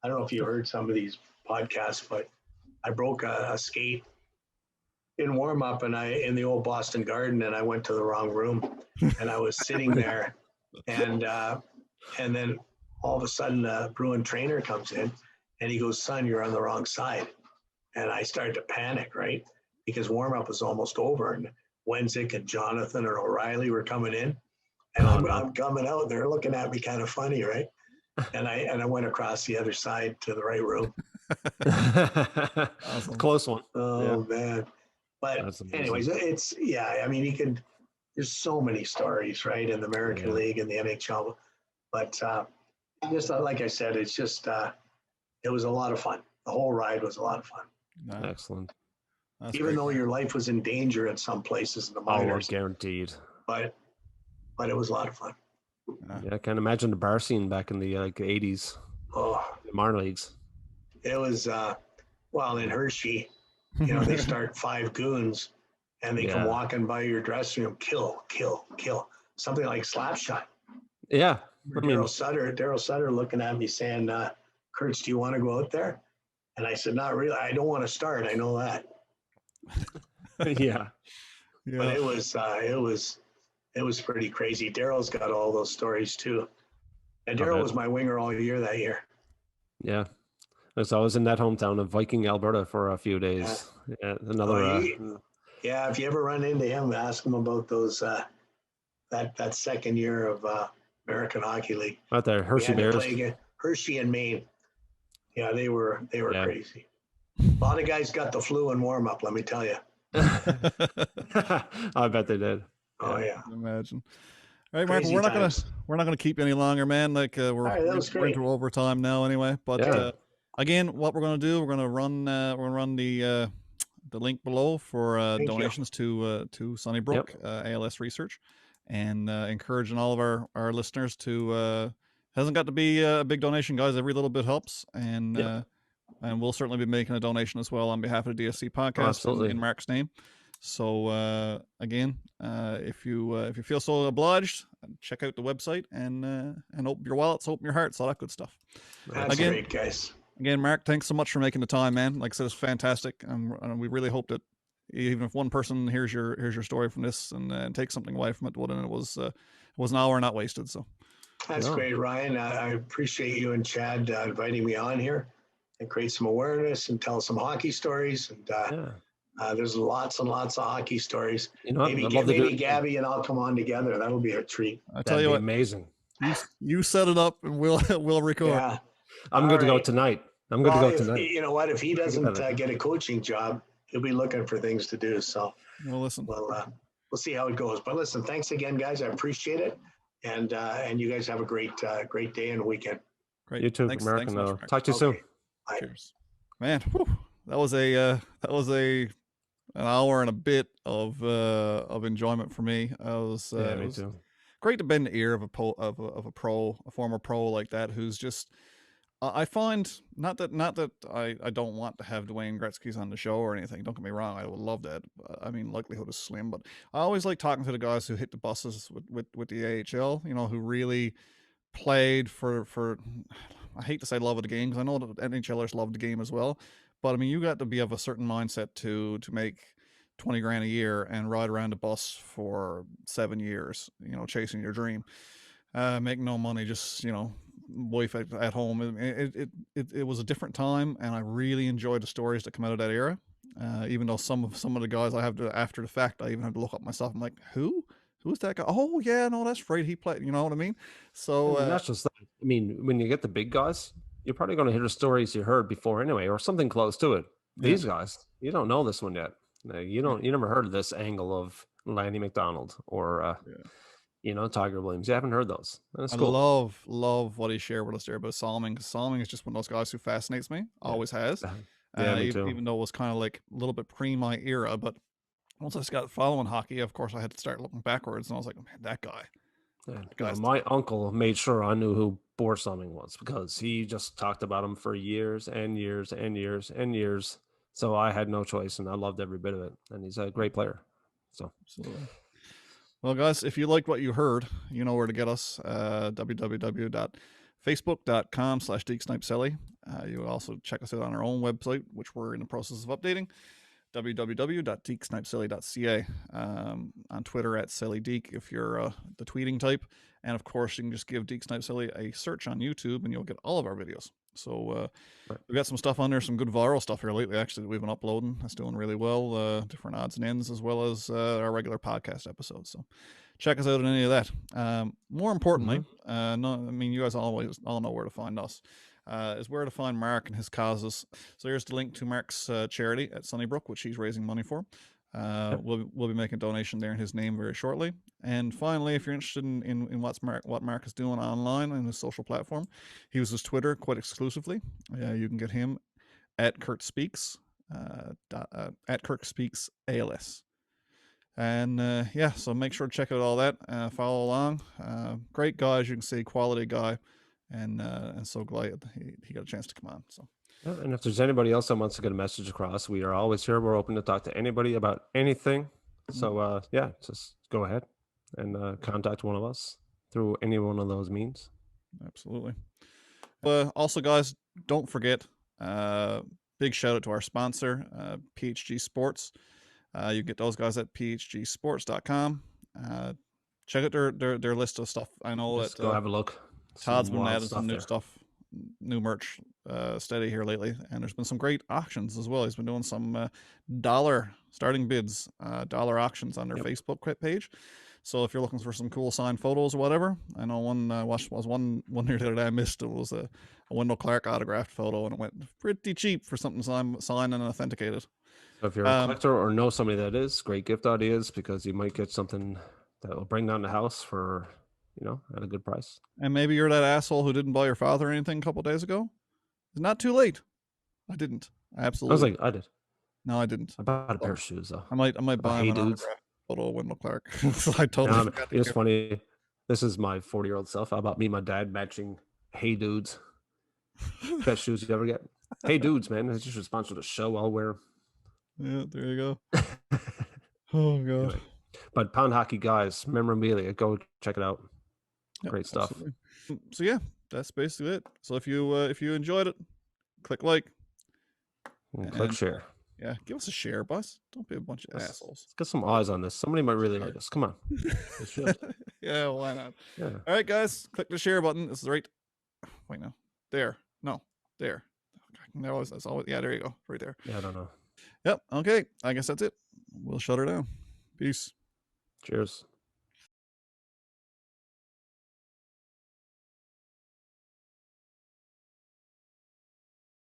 I don't know if you heard some of these podcasts, but I broke a skate in warm-up, and in the old Boston Garden, and I went to the wrong room, and I was sitting there, and then all of a sudden a Bruin trainer comes in, and he goes, "Son, you're on the wrong side." And I started to panic, right? Because warm-up was almost over, and Wenzik and Jonathan or O'Reilly were coming in, and I'm coming out, and they're looking at me kind of funny, right? and I went across the other side to the right room. Awesome. Close one. Oh man. But anyways, it's I mean, there's so many stories, right, in the American League and the NHL. But just like I said, it's just it was a lot of fun. The whole ride was a lot of fun. Excellent. That's Even great. though your life was in danger in some places in the minors. Oh, guaranteed. But it was a lot of fun. Yeah, I can't imagine the bar scene back in the 80s. Oh, the minor leagues. It was well, in Hershey, you know, they start 5 goons and they come walking by your dressing room, kill, something like slap shot. Yeah. Daryl Sutter looking at me saying, Kirts, do you want to go out there? And I said, not really. I don't want to start. I know that. Yeah. But it was pretty crazy. Daryl's got all those stories too. And Daryl was my winger all year that year. Yeah. So I was in that hometown of Viking, Alberta for a few days. Yeah, another. If you ever run into him, ask him about those that second year of American Hockey League. Out there, Hershey Bears. Hershey and Maine. Yeah, they were crazy. A lot of guys got the flu in warm up. Let me tell you. I bet they did. Oh yeah. Imagine. All right, Michael, we're not gonna keep you any longer, man. Like we're into overtime now anyway. But again, what we're gonna do, we're gonna run the link below for donations to Sunnybrook ALS Research, and encouraging all of our listeners to hasn't got to be a big donation, guys. Every little bit helps, and we'll certainly be making a donation as well on behalf of the DSC podcast in Mark's name. So again, if you feel so obliged, check out the website and open your wallets, open your hearts, all that good stuff. That's great, guys. Again, Mark, thanks so much for making the time, man. Like I said, it's fantastic, and we really hope that even if one person hears your story from this and takes something away from it, well, then it was an hour not wasted. So that's great, Ryan. I appreciate you and Chad inviting me on here and create some awareness and tell some hockey stories. And there's lots and lots of hockey stories. You know, maybe Gabby and I'll come on together. That'll be a treat. I tell you what, amazing. You set it up and we'll record. Yeah. I'm good to go tonight. I'm good to go tonight. You know what? If he doesn't get a coaching job, he'll be looking for things to do. So, well, listen. We'll see how it goes. But listen, thanks again, guys. I appreciate it, and you guys have a great day and weekend. Great. You too, American. Talk to you soon. Bye. Cheers, man. Whew, that was an hour and a bit of enjoyment for me. Me too. Great to bend the ear of a former pro like that, who's just. I find not that I don't want to have Dwayne Gretzky's on the show or anything. Don't get me wrong, I would love that. I mean, likelihood is slim, but I always like talking to the guys who hit the buses with the AHL. You know, who really played for. I hate to say love of the game, because I know that NHLers love the game as well. But I mean, you got to be of a certain mindset to make $20,000 a year and ride around the bus for 7 years. You know, chasing your dream, make no money, just wife at home. It was a different time, and I really enjoyed the stories that come out of that era. Even though some of the guys I have to, after the fact, I even had to look up myself. I'm like, who's that guy? Oh yeah, no, that's right, he played. You know what I mean? So that's just that. I mean, when you get the big guys, you're probably going to hear the stories you heard before anyway, or something close to it. These guys, you don't know this one yet. You never heard of this angle of Lanny McDonald or Tiger Williams. You haven't heard those. That's cool. I love what he shared with us there about Salming, because Salming is just one of those guys who fascinates me. Always has. Me too. Even though it was kind of like a little bit pre my era, but once I got following hockey, of course I had to start looking backwards, and I was like, man, that guy. My uncle made sure I knew who Boris Salming was, because he just talked about him for years and years and years and years. So I had no choice, and I loved every bit of it. And he's a great player. So absolutely. Well, guys, if you liked what you heard, you know where to get us. www.facebook.com/DeekSnipeSelly. You will also check us out on our own website, which we're in the process of updating. www.deeksnipeselly.ca. On Twitter @SellyDeek if you're the tweeting type. And of course, you can just give Deek Snipe Selly a search on YouTube, and you'll get all of our videos. So Right. we've got some stuff on there, some good viral stuff here lately, actually, that we've been uploading. That's doing really well, different odds and ends, as well as our regular podcast episodes. So check us out on any of that. More importantly, you guys all know where to find us. Is where to find Mark and his causes. So here's the link to Mark's charity at Sunnybrook, which he's raising money for. We'll be making a donation there in his name very shortly. And finally, if you're interested in what Mark is doing online on his social platform, he uses Twitter quite exclusively. You can get him at Kurt Speaks, at Kurt Speaks ALS. And so make sure to check out all that. Follow along. Great guy, as you can see, quality guy, and so glad he got a chance to come on. So. Yeah, and if there's anybody else that wants to get a message across, we are always here. We're open to talk to anybody about anything. So just go ahead and contact one of us through any one of those means. Absolutely. Also, guys, don't forget, big shout out to our sponsor, PHG Sports. You get those guys at phgsports.com. Check out their list of stuff. I know Just that go have a look. Todd's been adding some new stuff, new merch steady here lately, and there's been some great auctions as well. He's been doing some dollar starting bids, dollar auctions on their Facebook page. So if you're looking for some cool signed photos or whatever, I know one was one here the other day I missed. It was a Wendell Clark autographed photo, and it went pretty cheap for something signed and authenticated. So if you're a collector or know somebody that is, great gift ideas, because you might get something that will bring down the house for, at a good price. And maybe you're that asshole who didn't buy your father anything a couple days ago. It's not too late. I didn't. Absolutely. I was like, I did. No, I didn't. I bought a pair of shoes though. I might buy him an autograph photo of Wendell Clark. So I totally forgot. It's funny. This is my 40-year-old self. How about me and my dad matching Hey Dudes? Best shoes you ever get. Hey Dudes, man. It's just a sponsor of the show. I'll wear. Yeah, there you go. Oh god. Anyway, but Pound Hockey guys, memorabilia, go check it out. Great stuff. Absolutely. So yeah, that's basically it. So if you enjoyed it, click like and click share. Yeah, give us a share, boss. Don't be a bunch of assholes. Let's get some eyes on this. Somebody might really like us. Come on. Yeah, why not? Yeah. All right, guys, click the share button. This is right. Wait, no. There. No. There. That's always. Yeah, there you go. Right there. Yeah, I don't know. Yep. Okay. I guess that's it. We'll shut her down. Peace. Cheers.